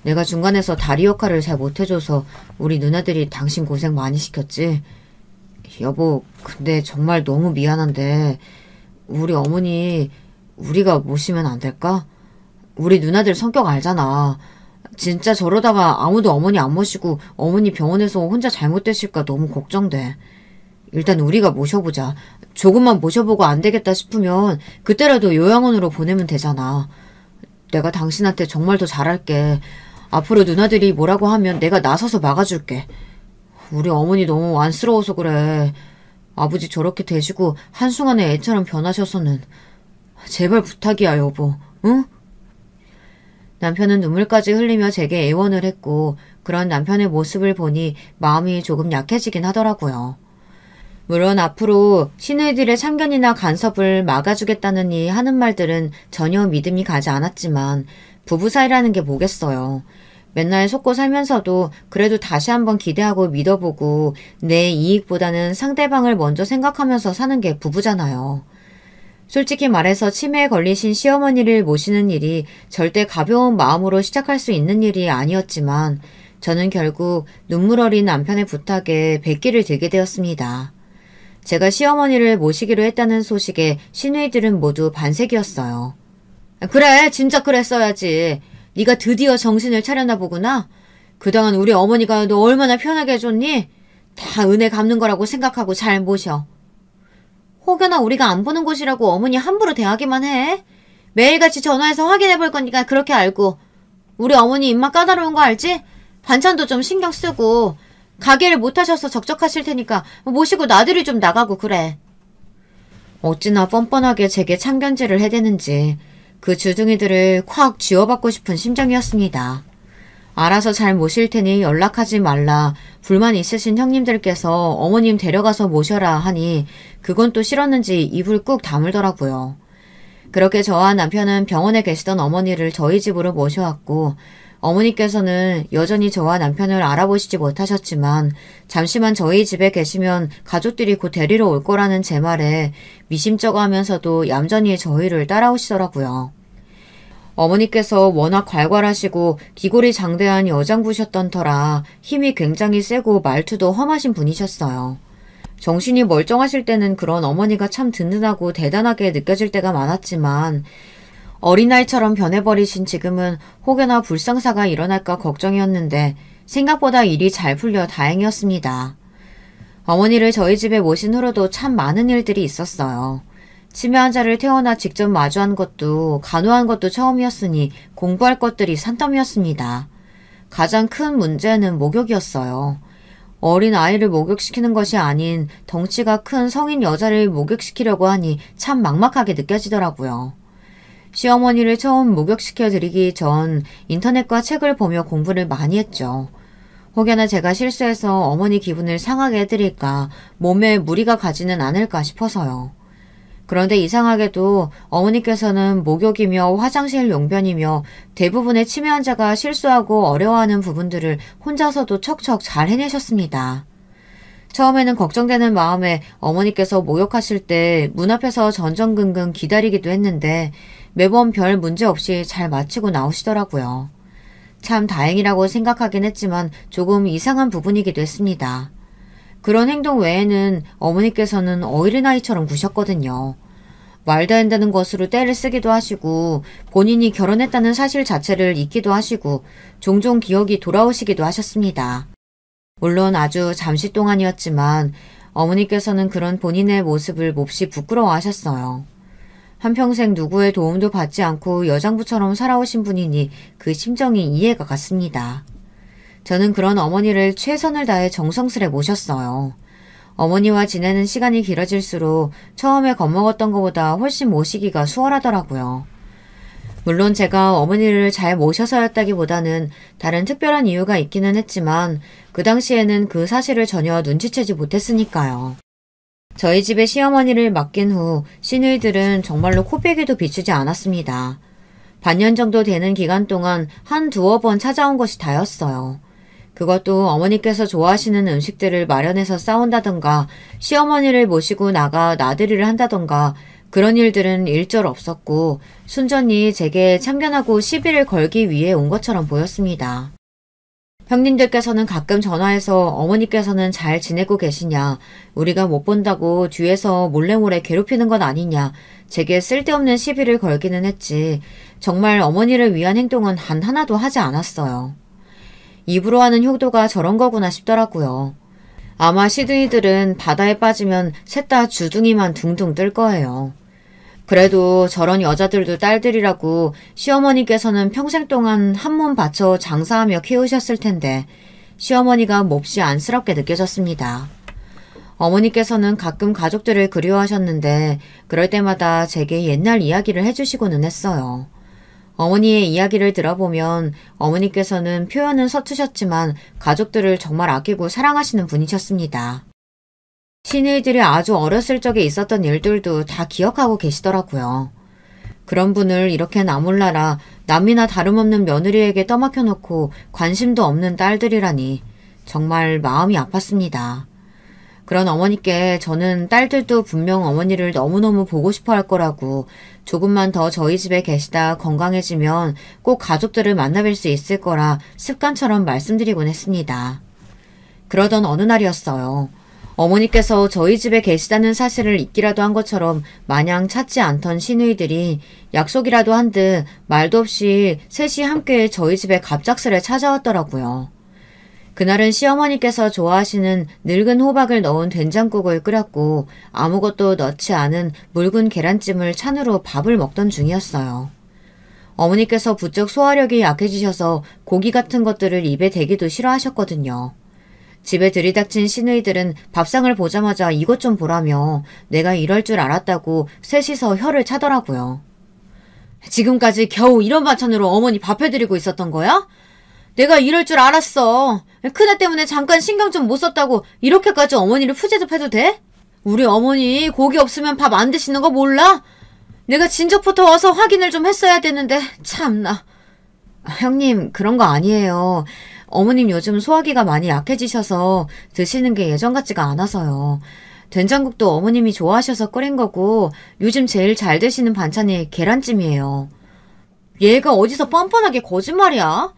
내가 중간에서 다리 역할을 잘 못해줘서 우리 누나들이 당신 고생 많이 시켰지? 여보, 근데 정말 너무 미안한데 우리 어머니 우리가 모시면 안 될까? 우리 누나들 성격 알잖아. 진짜 저러다가 아무도 어머니 안 모시고 어머니 병원에서 혼자 잘못되실까 너무 걱정돼. 일단 우리가 모셔보자. 조금만 모셔보고 안 되겠다 싶으면 그때라도 요양원으로 보내면 되잖아. 내가 당신한테 정말 더 잘할게. 앞으로 누나들이 뭐라고 하면 내가 나서서 막아줄게. 우리 어머니 너무 안쓰러워서 그래. 아버지 저렇게 되시고 한순간에 애처럼 변하셔서는. 제발 부탁이야 여보. 응? 남편은 눈물까지 흘리며 제게 애원을 했고 그런 남편의 모습을 보니 마음이 조금 약해지긴 하더라고요. 물론 앞으로 시누이들의 참견이나 간섭을 막아주겠다느니 하는 말들은 전혀 믿음이 가지 않았지만 부부 사이라는 게 뭐겠어요. 맨날 속고 살면서도 그래도 다시 한번 기대하고 믿어보고 내 이익보다는 상대방을 먼저 생각하면서 사는 게 부부잖아요. 솔직히 말해서 치매에 걸리신 시어머니를 모시는 일이 절대 가벼운 마음으로 시작할 수 있는 일이 아니었지만 저는 결국 눈물 어린 남편의 부탁에 백기를 들게 되었습니다. 제가 시어머니를 모시기로 했다는 소식에 시누이들은 모두 반색이었어요. 그래, 진짜 그랬어야지. 네가 드디어 정신을 차렸나 보구나. 그동안 우리 어머니가 너 얼마나 편하게 해줬니? 다 은혜 갚는 거라고 생각하고 잘 모셔. 혹여나 우리가 안 보는 곳이라고 어머니 함부로 대하기만 해. 매일같이 전화해서 확인해 볼 거니까 그렇게 알고. 우리 어머니 입맛 까다로운 거 알지? 반찬도 좀 신경 쓰고. 가게를 못 하셔서 적적하실 테니까 모시고 나들이 좀 나가고 그래. 어찌나 뻔뻔하게 제게 참견질을 해대는지 그 주둥이들을 콱 쥐어받고 싶은 심정이었습니다. 알아서 잘 모실 테니 연락하지 말라. 불만 있으신 형님들께서 어머님 데려가서 모셔라 하니 그건 또 싫었는지 입을 꾹 다물더라고요. 그렇게 저와 남편은 병원에 계시던 어머니를 저희 집으로 모셔왔고 어머니께서는 여전히 저와 남편을 알아보시지 못하셨지만 잠시만 저희 집에 계시면 가족들이 곧 데리러 올 거라는 제 말에 미심쩍어 하면서도 얌전히 저희를 따라오시더라고요. 어머니께서 워낙 괄괄하시고 기골이 장대한 여장부셨던 터라 힘이 굉장히 세고 말투도 험하신 분이셨어요. 정신이 멀쩡하실 때는 그런 어머니가 참 든든하고 대단하게 느껴질 때가 많았지만 어린아이처럼 변해버리신 지금은 혹여나 불상사가 일어날까 걱정이었는데 생각보다 일이 잘 풀려 다행이었습니다. 어머니를 저희 집에 모신 후로도 참 많은 일들이 있었어요. 치매 환자를 태어나 직접 마주한 것도 간호한 것도 처음이었으니 공부할 것들이 산더미였습니다. 가장 큰 문제는 목욕이었어요. 어린 아이를 목욕시키는 것이 아닌 덩치가 큰 성인 여자를 목욕시키려고 하니 참 막막하게 느껴지더라고요. 시어머니를 처음 목욕시켜드리기 전 인터넷과 책을 보며 공부를 많이 했죠. 혹여나 제가 실수해서 어머니 기분을 상하게 해드릴까, 몸에 무리가 가지는 않을까 싶어서요. 그런데 이상하게도 어머니께서는 목욕이며 화장실 용변이며 대부분의 치매 환자가 실수하고 어려워하는 부분들을 혼자서도 척척 잘 해내셨습니다. 처음에는 걱정되는 마음에 어머니께서 목욕하실 때 문 앞에서 전전긍긍 기다리기도 했는데 매번 별 문제 없이 잘 마치고 나오시더라고요. 참 다행이라고 생각하긴 했지만 조금 이상한 부분이기도 했습니다. 그런 행동 외에는 어머니께서는 어린아이처럼 구셨거든요. 말도 안 되는 것으로 떼를 쓰기도 하시고 본인이 결혼했다는 사실 자체를 잊기도 하시고 종종 기억이 돌아오시기도 하셨습니다. 물론 아주 잠시 동안이었지만 어머니께서는 그런 본인의 모습을 몹시 부끄러워하셨어요. 한평생 누구의 도움도 받지 않고 여장부처럼 살아오신 분이니 그 심정이 이해가 갔습니다. 저는 그런 어머니를 최선을 다해 정성스레 모셨어요. 어머니와 지내는 시간이 길어질수록 처음에 겁먹었던 것보다 훨씬 모시기가 수월하더라고요. 물론 제가 어머니를 잘 모셔서였다기보다는 다른 특별한 이유가 있기는 했지만 그 당시에는 그 사실을 전혀 눈치채지 못했으니까요. 저희 집에 시어머니를 맡긴 후 시누이들은 정말로 코빼기도 비추지 않았습니다. 반년 정도 되는 기간 동안 한 두어 번 찾아온 것이 다였어요. 그것도 어머니께서 좋아하시는 음식들을 마련해서 싸운다던가 시어머니를 모시고 나가 나들이를 한다던가 그런 일들은 일절 없었고 순전히 제게 참견하고 시비를 걸기 위해 온 것처럼 보였습니다. 형님들께서는 가끔 전화해서 어머니께서는 잘 지내고 계시냐, 우리가 못 본다고 뒤에서 몰래몰래 괴롭히는 건 아니냐, 제게 쓸데없는 시비를 걸기는 했지 정말 어머니를 위한 행동은 단 하나도 하지 않았어요. 입으로 하는 효도가 저런 거구나 싶더라고요. 아마 시드니들은 바다에 빠지면 셋 다 주둥이만 둥둥 뜰 거예요. 그래도 저런 여자들도 딸들이라고 시어머니께서는 평생 동안 한 몸 바쳐 장사하며 키우셨을 텐데 시어머니가 몹시 안쓰럽게 느껴졌습니다. 어머니께서는 가끔 가족들을 그리워하셨는데 그럴 때마다 제게 옛날 이야기를 해주시고는 했어요. 어머니의 이야기를 들어보면 어머니께서는 표현은 서투셨지만 가족들을 정말 아끼고 사랑하시는 분이셨습니다. 시누이들이 아주 어렸을 적에 있었던 일들도 다 기억하고 계시더라고요. 그런 분을 이렇게 나몰라라 남이나 다름없는 며느리에게 떠맡겨놓고 관심도 없는 딸들이라니 정말 마음이 아팠습니다. 그런 어머니께 저는 딸들도 분명 어머니를 너무너무 보고 싶어 할 거라고 조금만 더 저희 집에 계시다 건강해지면 꼭 가족들을 만나뵐 수 있을 거라 습관처럼 말씀드리곤 했습니다. 그러던 어느 날이었어요. 어머니께서 저희 집에 계시다는 사실을 잊기라도 한 것처럼 마냥 찾지 않던 시누이들이 약속이라도 한 듯 말도 없이 셋이 함께 저희 집에 갑작스레 찾아왔더라고요. 그날은 시어머니께서 좋아하시는 늙은 호박을 넣은 된장국을 끓였고 아무것도 넣지 않은 묽은 계란찜을 찬으로 밥을 먹던 중이었어요. 어머니께서 부쩍 소화력이 약해지셔서 고기 같은 것들을 입에 대기도 싫어하셨거든요. 집에 들이닥친 시누이들은 밥상을 보자마자 이것 좀 보라며 내가 이럴 줄 알았다고 셋이서 혀를 차더라고요. 지금까지 겨우 이런 반찬으로 어머니 밥 해드리고 있었던 거야? 내가 이럴 줄 알았어. 큰애 때문에 잠깐 신경 좀 못 썼다고 이렇게까지 어머니를 푸제접해도 돼? 우리 어머니 고기 없으면 밥 안 드시는 거 몰라? 내가 진작부터 와서 확인을 좀 했어야 되는데 참나. 형님 그런 거 아니에요. 어머님 요즘 소화기가 많이 약해지셔서 드시는 게 예전 같지가 않아서요. 된장국도 어머님이 좋아하셔서 끓인 거고 요즘 제일 잘 드시는 반찬이 계란찜이에요. 얘가 어디서 뻔뻔하게 거짓말이야?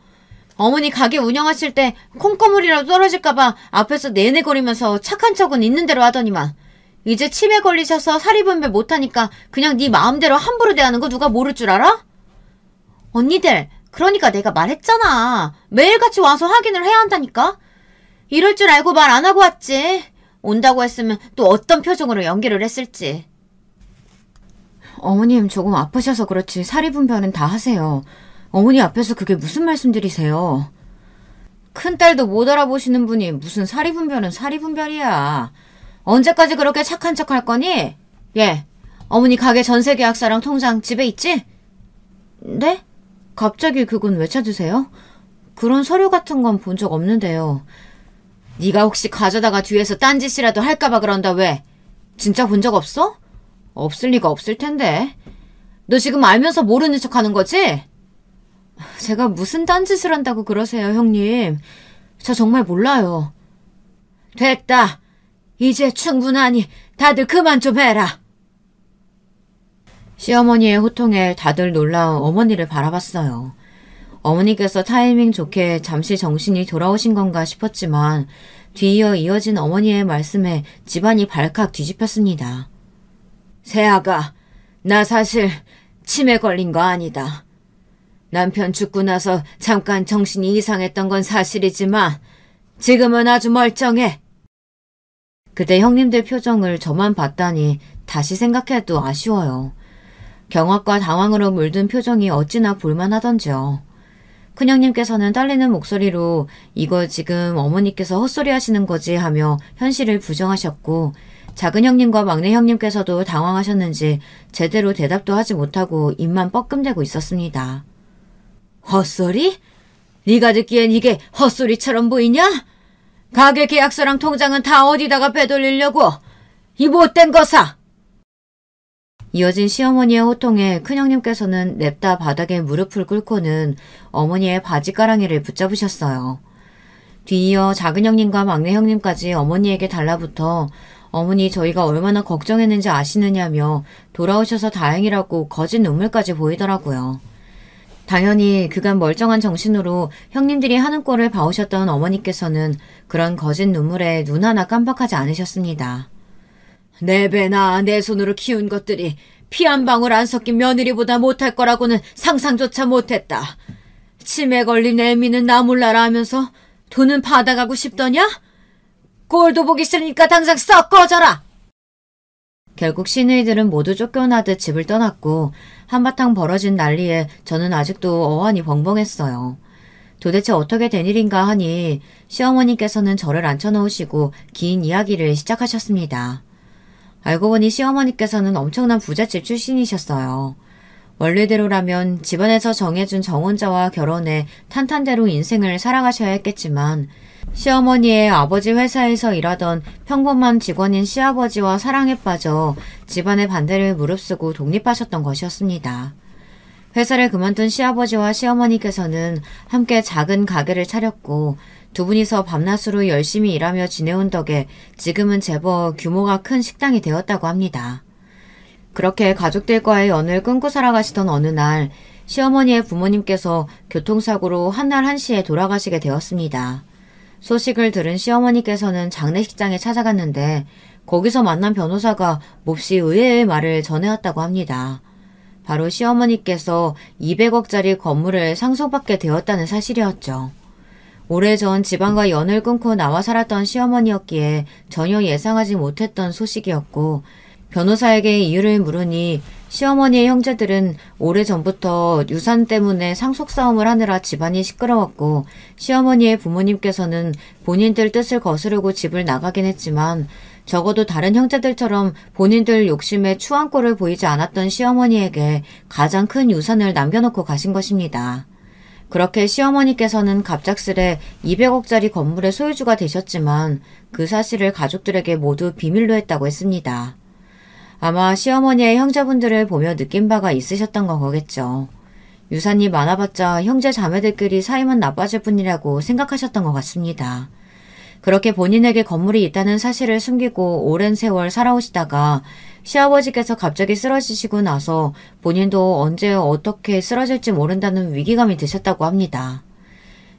어머니 가게 운영하실 때 콩고물이라도 떨어질까봐 앞에서 내내거리면서 착한 척은 있는 대로 하더니만 이제 치매 걸리셔서 사리 분별 못하니까 그냥 네 마음대로 함부로 대하는 거 누가 모를 줄 알아? 언니들 그러니까 내가 말했잖아. 매일같이 와서 확인을 해야 한다니까. 이럴 줄 알고 말 안 하고 왔지. 온다고 했으면 또 어떤 표정으로 연기를 했을지. 어머님 조금 아프셔서 그렇지 사리 분별은 다 하세요. 어머니 앞에서 그게 무슨 말씀들이세요? 큰딸도 못 알아보시는 분이 무슨 사리 분별은 사리 분별이야. 언제까지 그렇게 착한 척 할 거니? 예, 어머니 가게 전세 계약서랑 통장 집에 있지? 네? 갑자기 그건 왜 찾으세요? 그런 서류 같은 건 본 적 없는데요. 네가 혹시 가져다가 뒤에서 딴짓이라도 할까봐 그런다 왜? 진짜 본 적 없어? 없을 리가 없을 텐데. 너 지금 알면서 모르는 척 하는 거지? 제가 무슨 딴짓을 한다고 그러세요, 형님. 저 정말 몰라요. 됐다. 이제 충분하니 다들 그만 좀 해라. 시어머니의 호통에 다들 놀라운 어머니를 바라봤어요. 어머니께서 타이밍 좋게 잠시 정신이 돌아오신 건가 싶었지만 뒤이어 이어진 어머니의 말씀에 집안이 발칵 뒤집혔습니다. 세아가, 나 사실 치매 걸린 거 아니다. 남편 죽고 나서 잠깐 정신이 이상했던 건 사실이지만 지금은 아주 멀쩡해. 그때 형님들 표정을 저만 봤다니 다시 생각해도 아쉬워요. 경악과 당황으로 물든 표정이 어찌나 볼만하던지요. 큰형님께서는 딸리는 목소리로 이거 지금 어머니께서 헛소리 하시는 거지 하며 현실을 부정하셨고 작은 형님과 막내 형님께서도 당황하셨는지 제대로 대답도 하지 못하고 입만 뻐끔대고 있었습니다. 헛소리? 네가 듣기엔 이게 헛소리처럼 보이냐? 가게 계약서랑 통장은 다 어디다가 빼돌리려고? 이 못된 거사! 이어진 시어머니의 호통에 큰형님께서는 냅다 바닥에 무릎을 꿇고는 어머니의 바지가랑이를 붙잡으셨어요. 뒤이어 작은 형님과 막내 형님까지 어머니에게 달라붙어 어머니 저희가 얼마나 걱정했는지 아시느냐며 돌아오셔서 다행이라고 거짓 눈물까지 보이더라고요. 당연히 그간 멀쩡한 정신으로 형님들이 하는 꼴을 봐오셨던 어머니께서는 그런 거짓 눈물에 눈 하나 깜빡하지 않으셨습니다. 내 배나 내 손으로 키운 것들이 피 한 방울 안 섞인 며느리보다 못할 거라고는 상상조차 못했다. 치매 걸린 애미는 나 몰라라 하면서 돈은 받아가고 싶더냐? 꼴도 보기 싫으니까 당장 썩 꺼져라! 결국 시누이들은 모두 쫓겨나듯 집을 떠났고 한바탕 벌어진 난리에 저는 아직도 어안이 벙벙했어요. 도대체 어떻게 된 일인가 하니 시어머니께서는 저를 앉혀놓으시고 긴 이야기를 시작하셨습니다. 알고 보니 시어머니께서는 엄청난 부잣집 출신이셨어요. 원래대로라면 집안에서 정해준 정혼자와 결혼해 탄탄대로 인생을 살아가셔야 했겠지만 시어머니의 아버지 회사에서 일하던 평범한 직원인 시아버지와 사랑에 빠져 집안의 반대를 무릅쓰고 독립하셨던 것이었습니다. 회사를 그만둔 시아버지와 시어머니께서는 함께 작은 가게를 차렸고 두 분이서 밤낮으로 열심히 일하며 지내온 덕에 지금은 제법 규모가 큰 식당이 되었다고 합니다. 그렇게 가족들과의 연을 끊고 살아가시던 어느 날 시어머니의 부모님께서 교통사고로 한날 한시에 돌아가시게 되었습니다. 소식을 들은 시어머니께서는 장례식장에 찾아갔는데 거기서 만난 변호사가 몹시 의외의 말을 전해왔다고 합니다. 바로 시어머니께서 200억짜리 건물을 상속받게 되었다는 사실이었죠. 오래전 집안과 연을 끊고 나와 살았던 시어머니였기에 전혀 예상하지 못했던 소식이었고 변호사에게 이유를 물으니 시어머니의 형제들은 오래전부터 유산 때문에 상속싸움을 하느라 집안이 시끄러웠고 시어머니의 부모님께서는 본인들 뜻을 거스르고 집을 나가긴 했지만 적어도 다른 형제들처럼 본인들 욕심에 추한 꼴을 보이지 않았던 시어머니에게 가장 큰 유산을 남겨놓고 가신 것입니다. 그렇게 시어머니께서는 갑작스레 200억짜리 건물의 소유주가 되셨지만 그 사실을 가족들에게 모두 비밀로 했다고 했습니다. 아마 시어머니의 형제분들을 보며 느낀 바가 있으셨던 거겠죠. 유산이 많아봤자 형제 자매들끼리 사이만 나빠질 뿐이라고 생각하셨던 것 같습니다. 그렇게 본인에게 건물이 있다는 사실을 숨기고 오랜 세월 살아오시다가 시아버지께서 갑자기 쓰러지시고 나서 본인도 언제 어떻게 쓰러질지 모른다는 위기감이 드셨다고 합니다.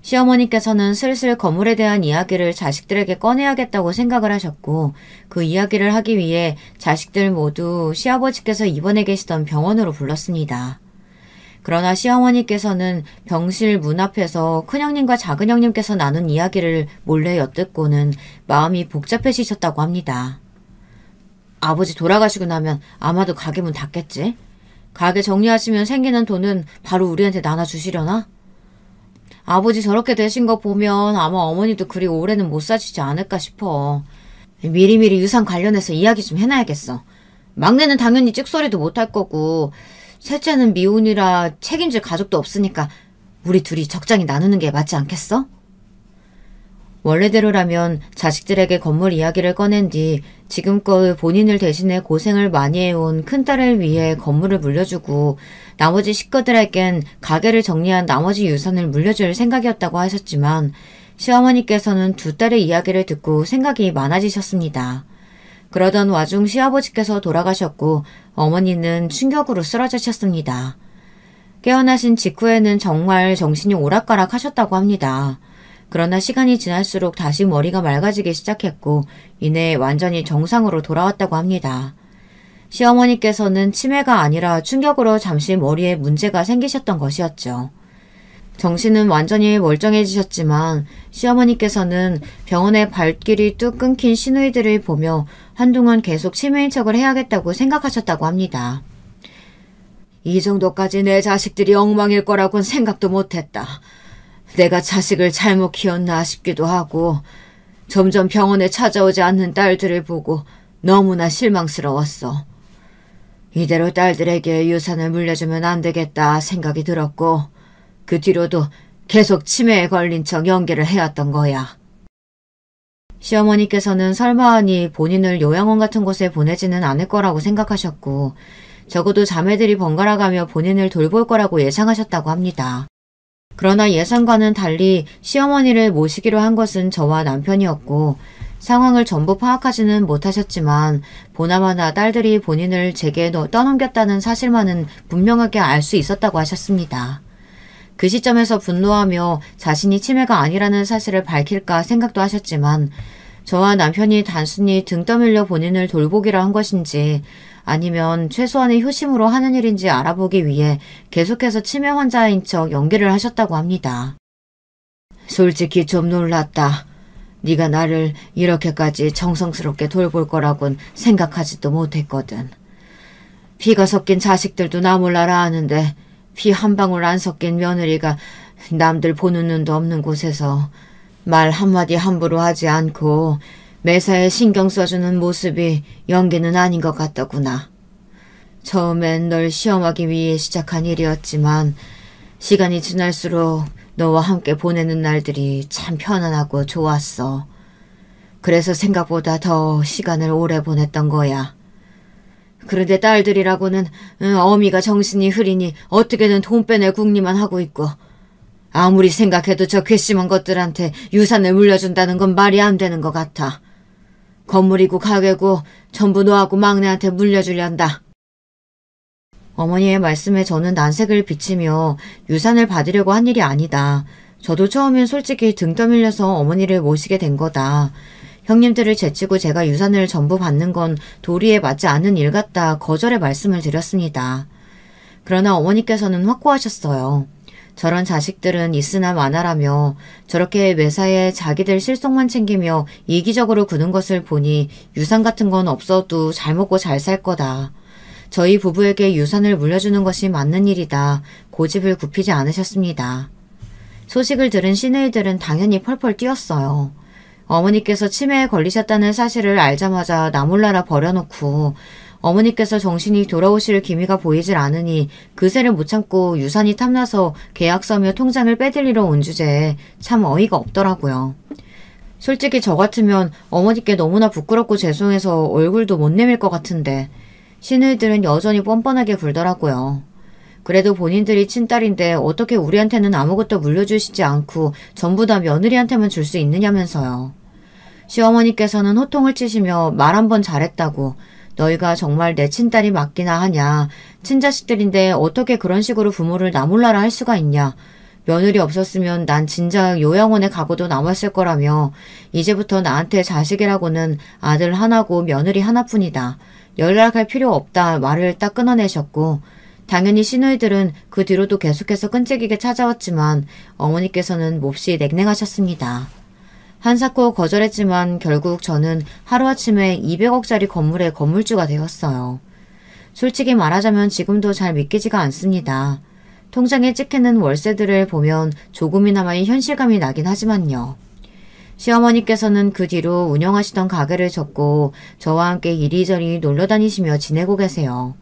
시어머니께서는 슬슬 건물에 대한 이야기를 자식들에게 꺼내야겠다고 생각을 하셨고 그 이야기를 하기 위해 자식들 모두 시아버지께서 입원해 계시던 병원으로 불렀습니다. 그러나 시어머니께서는 병실 문 앞에서 큰형님과 작은형님께서 나눈 이야기를 몰래 엿듣고는 마음이 복잡해지셨다고 합니다. 아버지 돌아가시고 나면 아마도 가게 문 닫겠지? 가게 정리하시면 생기는 돈은 바로 우리한테 나눠주시려나? 아버지 저렇게 되신 거 보면 아마 어머니도 그리 오래는 못 사시지 않을까 싶어. 미리미리 유산 관련해서 이야기 좀 해놔야겠어. 막내는 당연히 찍소리도 못할 거고 셋째는 미혼이라 책임질 가족도 없으니까 우리 둘이 적당히 나누는 게 맞지 않겠어? 원래대로라면 자식들에게 건물 이야기를 꺼낸 뒤 지금껏 본인을 대신해 고생을 많이 해온 큰딸을 위해 건물을 물려주고 나머지 식구들에겐 가게를 정리한 나머지 유산을 물려줄 생각이었다고 하셨지만 시어머니께서는 두 딸의 이야기를 듣고 생각이 많아지셨습니다. 그러던 와중 시아버지께서 돌아가셨고 어머니는 충격으로 쓰러지셨습니다. 깨어나신 직후에는 정말 정신이 오락가락 하셨다고 합니다. 그러나 시간이 지날수록 다시 머리가 맑아지기 시작했고 이내 완전히 정상으로 돌아왔다고 합니다. 시어머니께서는 치매가 아니라 충격으로 잠시 머리에 문제가 생기셨던 것이었죠. 정신은 완전히 멀쩡해지셨지만 시어머니께서는 병원의 발길이 뚝 끊긴 시누이들을 보며 한동안 계속 치매인 척을 해야겠다고 생각하셨다고 합니다. 이 정도까지 내 자식들이 엉망일 거라고는 생각도 못했다. 내가 자식을 잘못 키웠나 싶기도 하고 점점 병원에 찾아오지 않는 딸들을 보고 너무나 실망스러웠어. 이대로 딸들에게 유산을 물려주면 안 되겠다 생각이 들었고 그 뒤로도 계속 치매에 걸린 척 연기를 해왔던 거야. 시어머니께서는 설마하니 본인을 요양원 같은 곳에 보내지는 않을 거라고 생각하셨고 적어도 자매들이 번갈아가며 본인을 돌볼 거라고 예상하셨다고 합니다. 그러나 예상과는 달리 시어머니를 모시기로 한 것은 저와 남편이었고 상황을 전부 파악하지는 못하셨지만 보나마나 딸들이 본인을 제게 떠넘겼다는 사실만은 분명하게 알 수 있었다고 하셨습니다. 그 시점에서 분노하며 자신이 치매가 아니라는 사실을 밝힐까 생각도 하셨지만 저와 남편이 단순히 등 떠밀려 본인을 돌보기로 한 것인지 아니면 최소한의 효심으로 하는 일인지 알아보기 위해 계속해서 치매 환자인 척 연기를 하셨다고 합니다. 솔직히 좀 놀랐다. 네가 나를 이렇게까지 정성스럽게 돌볼 거라곤 생각하지도 못했거든. 피가 섞인 자식들도 나 몰라라 하는데 피 한 방울 안 섞인 며느리가 남들 보는 눈도 없는 곳에서 말 한마디 함부로 하지 않고 매사에 신경 써주는 모습이 연기는 아닌 것 같더구나. 처음엔 널 시험하기 위해 시작한 일이었지만 시간이 지날수록 너와 함께 보내는 날들이 참 편안하고 좋았어. 그래서 생각보다 더 시간을 오래 보냈던 거야. 그런데 딸들이라고는 어미가 정신이 흐리니 어떻게든 돈 빼낼 궁리만 하고 있고 아무리 생각해도 저 괘씸한 것들한테 유산을 물려준다는 건 말이 안 되는 것 같아. 건물이고 가게고 전부 너하고 막내한테 물려주련다. 어머니의 말씀에 저는 난색을 비치며 유산을 받으려고 한 일이 아니다. 저도 처음엔 솔직히 등 떠밀려서 어머니를 모시게 된 거다. 형님들을 제치고 제가 유산을 전부 받는 건 도리에 맞지 않는 일 같다 거절의 말씀을 드렸습니다. 그러나 어머니께서는 확고하셨어요. 저런 자식들은 있으나 마나라며 저렇게 매사에 자기들 실속만 챙기며 이기적으로 구는 것을 보니 유산 같은 건 없어도 잘 먹고 잘 살 거다. 저희 부부에게 유산을 물려주는 것이 맞는 일이다. 고집을 굽히지 않으셨습니다. 소식을 들은 시누이들은 당연히 펄펄 뛰었어요. 어머니께서 치매에 걸리셨다는 사실을 알자마자 나 몰라라 버려놓고 어머니께서 정신이 돌아오실 기미가 보이질 않으니 그새를 못 참고 유산이 탐나서 계약서며 통장을 빼들리러 온 주제에 참 어이가 없더라고요. 솔직히 저 같으면 어머니께 너무나 부끄럽고 죄송해서 얼굴도 못 내밀 것 같은데 시누이들은 여전히 뻔뻔하게 굴더라고요. 그래도 본인들이 친딸인데 어떻게 우리한테는 아무것도 물려주시지 않고 전부 다 며느리한테만 줄 수 있느냐면서요. 시어머니께서는 호통을 치시며 말 한 번 잘했다고 너희가 정말 내 친딸이 맞기나 하냐. 친자식들인데 어떻게 그런 식으로 부모를 나 몰라라 할 수가 있냐. 며느리 없었으면 난 진작 요양원에 가고도 남았을 거라며 이제부터 나한테 자식이라고는 아들 하나고 며느리 하나뿐이다. 연락할 필요 없다 말을 딱 끊어내셨고 당연히 시누이들은 그 뒤로도 계속해서 끈질기게 찾아왔지만 어머니께서는 몹시 냉랭하셨습니다. 한사코 거절했지만 결국 저는 하루아침에 200억짜리 건물의 건물주가 되었어요. 솔직히 말하자면 지금도 잘 믿기지가 않습니다. 통장에 찍히는 월세들을 보면 조금이나마의 현실감이 나긴 하지만요. 시어머니께서는 그 뒤로 운영하시던 가게를 접고 저와 함께 이리저리 놀러다니시며 지내고 계세요.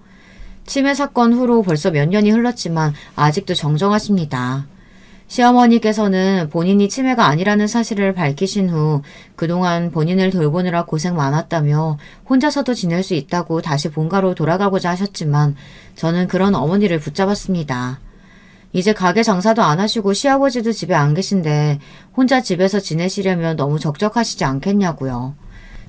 치매 사건 후로 벌써 몇 년이 흘렀지만 아직도 정정하십니다. 시어머니께서는 본인이 치매가 아니라는 사실을 밝히신 후 그동안 본인을 돌보느라 고생 많았다며 혼자서도 지낼 수 있다고 다시 본가로 돌아가고자 하셨지만 저는 그런 어머니를 붙잡았습니다. 이제 가게 장사도 안 하시고 시아버지도 집에 안 계신데 혼자 집에서 지내시려면 너무 적적하시지 않겠냐고요.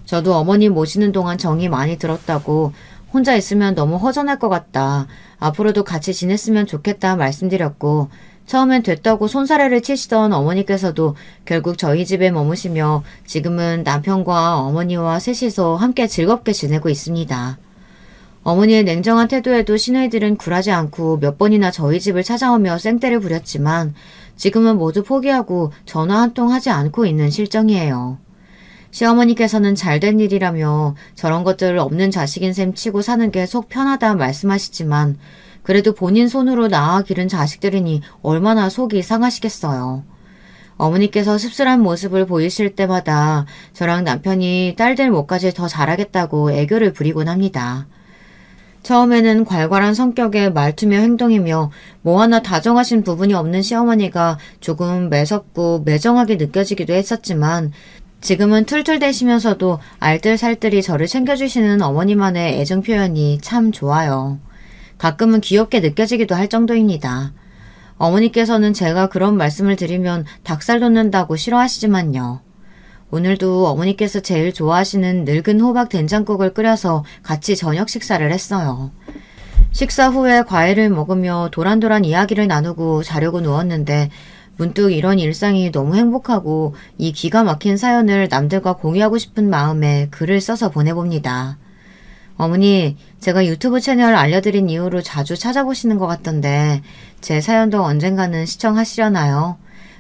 저도 어머니 모시는 동안 정이 많이 들었다고 혼자 있으면 너무 허전할 것 같다. 앞으로도 같이 지냈으면 좋겠다 말씀드렸고 처음엔 됐다고 손사래를 치시던 어머니께서도 결국 저희 집에 머무시며 지금은 남편과 어머니와 셋이서 함께 즐겁게 지내고 있습니다. 어머니의 냉정한 태도에도 시누이들은 굴하지 않고 몇 번이나 저희 집을 찾아오며 생떼를 부렸지만 지금은 모두 포기하고 전화 한 통 하지 않고 있는 실정이에요. 시어머니께서는 잘된 일이라며 저런 것들 없는 자식인 셈 치고 사는 게 속 편하다 말씀하시지만 그래도 본인 손으로 낳아 기른 자식들이니 얼마나 속이 상하시겠어요. 어머니께서 씁쓸한 모습을 보이실 때마다 저랑 남편이 딸들 몫까지 더 잘하겠다고 애교를 부리곤 합니다. 처음에는 괄괄한 성격의 말투며 행동이며 뭐 하나 다정하신 부분이 없는 시어머니가 조금 매섭고 매정하게 느껴지기도 했었지만 지금은 툴툴대시면서도 알뜰살뜰히 저를 챙겨주시는 어머니만의 애정 표현이 참 좋아요. 가끔은 귀엽게 느껴지기도 할 정도입니다. 어머니께서는 제가 그런 말씀을 드리면 닭살 돋는다고 싫어하시지만요. 오늘도 어머니께서 제일 좋아하시는 늙은 호박 된장국을 끓여서 같이 저녁 식사를 했어요. 식사 후에 과일을 먹으며 도란도란 이야기를 나누고 자려고 누웠는데 문득 이런 일상이 너무 행복하고 이 기가 막힌 사연을 남들과 공유하고 싶은 마음에 글을 써서 보내봅니다. 어머니, 제가 유튜브 채널 알려드린 이후로 자주 찾아보시는 것 같던데 제 사연도 언젠가는 시청하시려나요?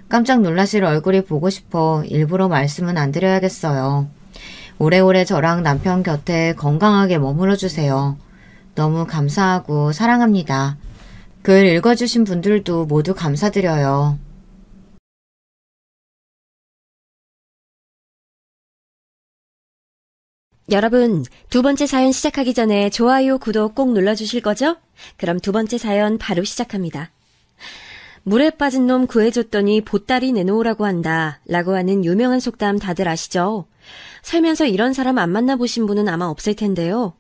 깜짝 놀라실 얼굴이 보고 싶어 일부러 말씀은 안 드려야겠어요. 오래오래 저랑 남편 곁에 건강하게 머물러주세요. 너무 감사하고 사랑합니다. 글 읽어주신 분들도 모두 감사드려요. 여러분, 두 번째 사연 시작하기 전에 좋아요, 구독 꼭 눌러주실 거죠? 그럼 두 번째 사연 바로 시작합니다. 물에 빠진 놈 구해줬더니 보따리 내놓으라고 한다 라고 하는 유명한 속담 다들 아시죠? 살면서 이런 사람 안 만나보신 분은 아마 없을 텐데요.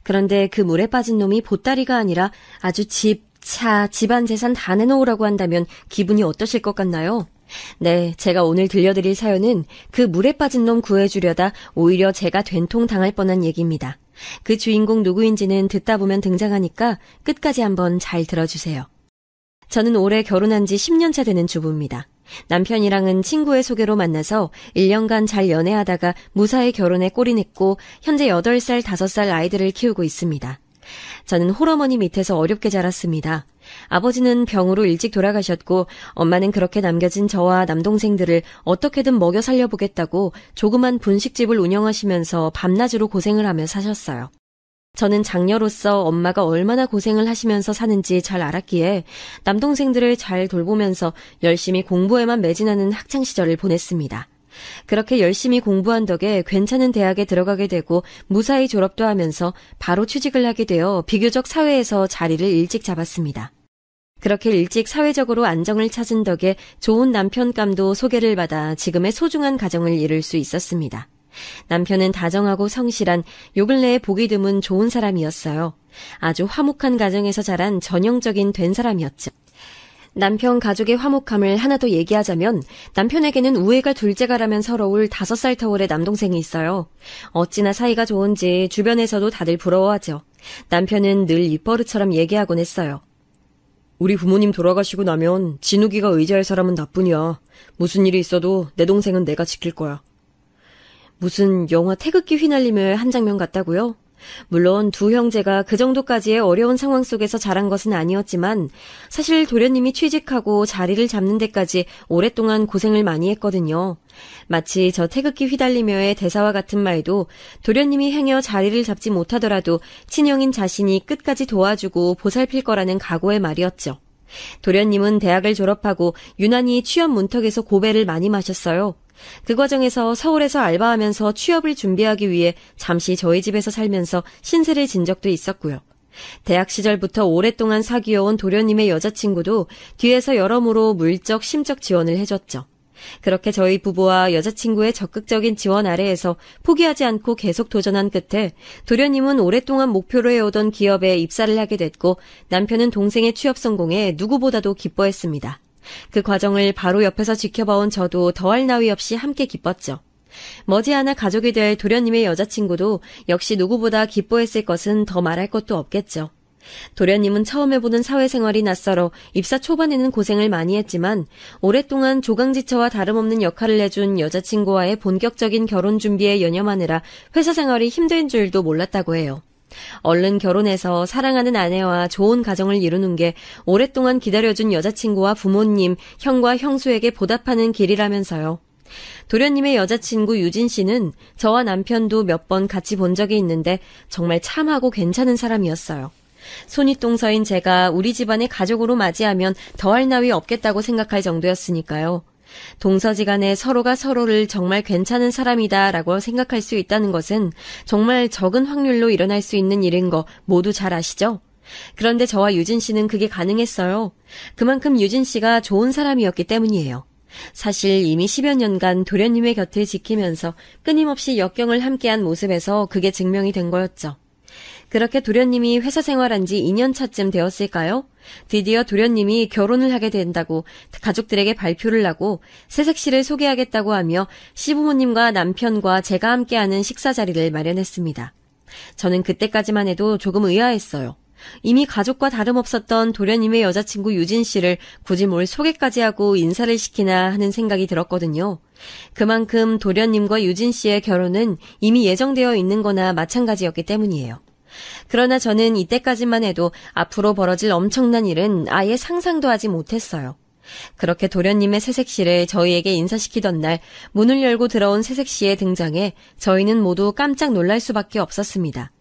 그런데 그 물에 빠진 놈이 보따리가 아니라 아주 집, 차, 집안 재산 다 내놓으라고 한다면 기분이 어떠실 것 같나요? 네, 제가 오늘 들려드릴 사연은 그 물에 빠진 놈 구해주려다 오히려 제가 된통 당할 뻔한 얘기입니다. 그 주인공 누구인지는 듣다 보면 등장하니까 끝까지 한번 잘 들어주세요. 저는 올해 결혼한 지 10년 차 되는 주부입니다. 남편이랑은 친구의 소개로 만나서 1년간 잘 연애하다가 무사히 결혼에 골인했고 현재 8살, 5살 아이들을 키우고 있습니다. 저는 홀어머니 밑에서 어렵게 자랐습니다. 아버지는 병으로 일찍 돌아가셨고 엄마는 그렇게 남겨진 저와 남동생들을 어떻게든 먹여 살려보겠다고 조그만 분식집을 운영하시면서 밤낮으로 고생을 하며 사셨어요. 저는 장녀로서 엄마가 얼마나 고생을 하시면서 사는지 잘 알았기에 남동생들을 잘 돌보면서 열심히 공부에만 매진하는 학창시절을 보냈습니다. 그렇게 열심히 공부한 덕에 괜찮은 대학에 들어가게 되고 무사히 졸업도 하면서 바로 취직을 하게 되어 비교적 사회에서 자리를 일찍 잡았습니다. 그렇게 일찍 사회적으로 안정을 찾은 덕에 좋은 남편감도 소개를 받아 지금의 소중한 가정을 이룰 수 있었습니다. 남편은 다정하고 성실한 요 근래에 보기 드문 좋은 사람이었어요. 아주 화목한 가정에서 자란 전형적인 된 사람이었죠. 남편 가족의 화목함을 하나 더 얘기하자면 남편에게는 우애가 둘째가라면 서러울 5살 터울의 남동생이 있어요. 어찌나 사이가 좋은지 주변에서도 다들 부러워하죠. 남편은 늘 입버릇처럼 얘기하곤 했어요. 우리 부모님 돌아가시고 나면 진욱이가 의지할 사람은 나뿐이야. 무슨 일이 있어도 내 동생은 내가 지킬 거야. 무슨 영화 태극기 휘날림의 한 장면 같다고요? 물론 두 형제가 그 정도까지의 어려운 상황 속에서 자란 것은 아니었지만 사실 도련님이 취직하고 자리를 잡는 데까지 오랫동안 고생을 많이 했거든요. 마치 저 태극기 휘달리며의 대사와 같은 말도 도련님이 행여 자리를 잡지 못하더라도 친형인 자신이 끝까지 도와주고 보살필 거라는 각오의 말이었죠. 도련님은 대학을 졸업하고 유난히 취업 문턱에서 고배를 많이 마셨어요. 그 과정에서 서울에서 알바하면서 취업을 준비하기 위해 잠시 저희 집에서 살면서 신세를 진 적도 있었고요. 대학 시절부터 오랫동안 사귀어온 도련님의 여자친구도 뒤에서 여러모로 물적, 심적 지원을 해줬죠. 그렇게 저희 부부와 여자친구의 적극적인 지원 아래에서 포기하지 않고 계속 도전한 끝에 도련님은 오랫동안 목표로 해오던 기업에 입사를 하게 됐고 남편은 동생의 취업 성공에 누구보다도 기뻐했습니다. 그 과정을 바로 옆에서 지켜봐온 저도 더할 나위 없이 함께 기뻤죠. 머지않아 가족이 될 도련님의 여자친구도 역시 누구보다 기뻐했을 것은 더 말할 것도 없겠죠. 도련님은 처음 해보는 사회생활이 낯설어 입사 초반에는 고생을 많이 했지만 오랫동안 조강지처와 다름없는 역할을 해준 여자친구와의 본격적인 결혼 준비에 연연하느라 회사 생활이 힘든 줄도 몰랐다고 해요. 얼른 결혼해서 사랑하는 아내와 좋은 가정을 이루는 게 오랫동안 기다려준 여자친구와 부모님, 형과 형수에게 보답하는 길이라면서요. 도련님의 여자친구 유진 씨는 저와 남편도 몇 번 같이 본 적이 있는데 정말 참하고 괜찮은 사람이었어요. 손윗동서인 제가 우리 집안의 가족으로 맞이하면 더할 나위 없겠다고 생각할 정도였으니까요. 동서지간에 서로가 서로를 정말 괜찮은 사람이다라고 생각할 수 있다는 것은 정말 적은 확률로 일어날 수 있는 일인 거 모두 잘 아시죠? 그런데 저와 유진 씨는 그게 가능했어요. 그만큼 유진 씨가 좋은 사람이었기 때문이에요. 사실 이미 10여 년간 도련님의 곁을 지키면서 끊임없이 역경을 함께한 모습에서 그게 증명이 된 거였죠. 그렇게 도련님이 회사 생활한 지 2년 차쯤 되었을까요? 드디어 도련님이 결혼을 하게 된다고 가족들에게 발표를 하고 새색시를 소개하겠다고 하며 시부모님과 남편과 제가 함께하는 식사 자리를 마련했습니다. 저는 그때까지만 해도 조금 의아했어요. 이미 가족과 다름없었던 도련님의 여자친구 유진 씨를 굳이 뭘 소개까지 하고 인사를 시키나 하는 생각이 들었거든요. 그만큼 도련님과 유진 씨의 결혼은 이미 예정되어 있는 거나 마찬가지였기 때문이에요. 그러나 저는 이때까지만 해도 앞으로 벌어질 엄청난 일은 아예 상상도 하지 못했어요. 그렇게 도련님의 새색시를 저희에게 인사시키던 날 문을 열고 들어온 새색시의 등장에 저희는 모두 깜짝 놀랄 수밖에 없었습니다.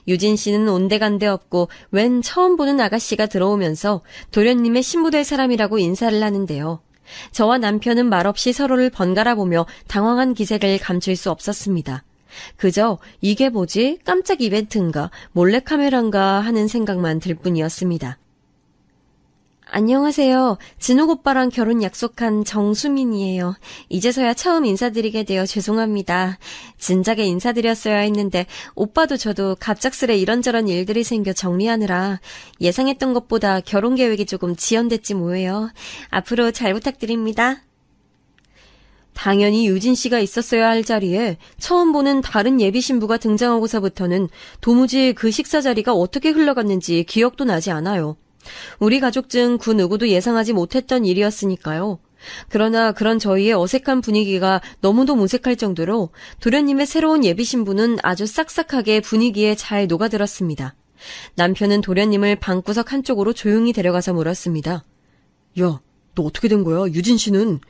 유진 씨는 온데간데 없고 웬 처음 보는 아가씨가 들어오면서 도련님의 신부 될 사람이라고 인사를 하는데요. 저와 남편은 말없이 서로를 번갈아 보며 당황한 기색을 감출 수 없었습니다. 그저 이게 뭐지? 깜짝 이벤트인가? 몰래카메라인가? 하는 생각만 들 뿐이었습니다. 안녕하세요. 진욱 오빠랑 결혼 약속한 정수민이에요. 이제서야 처음 인사드리게 되어 죄송합니다. 진작에 인사드렸어야 했는데 오빠도 저도 갑작스레 이런저런 일들이 생겨 정리하느라 예상했던 것보다 결혼 계획이 조금 지연됐지 뭐예요. 앞으로 잘 부탁드립니다. 당연히 유진 씨가 있었어야 할 자리에 처음 보는 다른 예비 신부가 등장하고서부터는 도무지 그 식사 자리가 어떻게 흘러갔는지 기억도 나지 않아요. 우리 가족 중 그 누구도 예상하지 못했던 일이었으니까요. 그러나 그런 저희의 어색한 분위기가 너무도 무색할 정도로 도련님의 새로운 예비 신부는 아주 싹싹하게 분위기에 잘 녹아들었습니다. 남편은 도련님을 방구석 한쪽으로 조용히 데려가서 물었습니다. 야, 너 어떻게 된 거야? 유진 씨는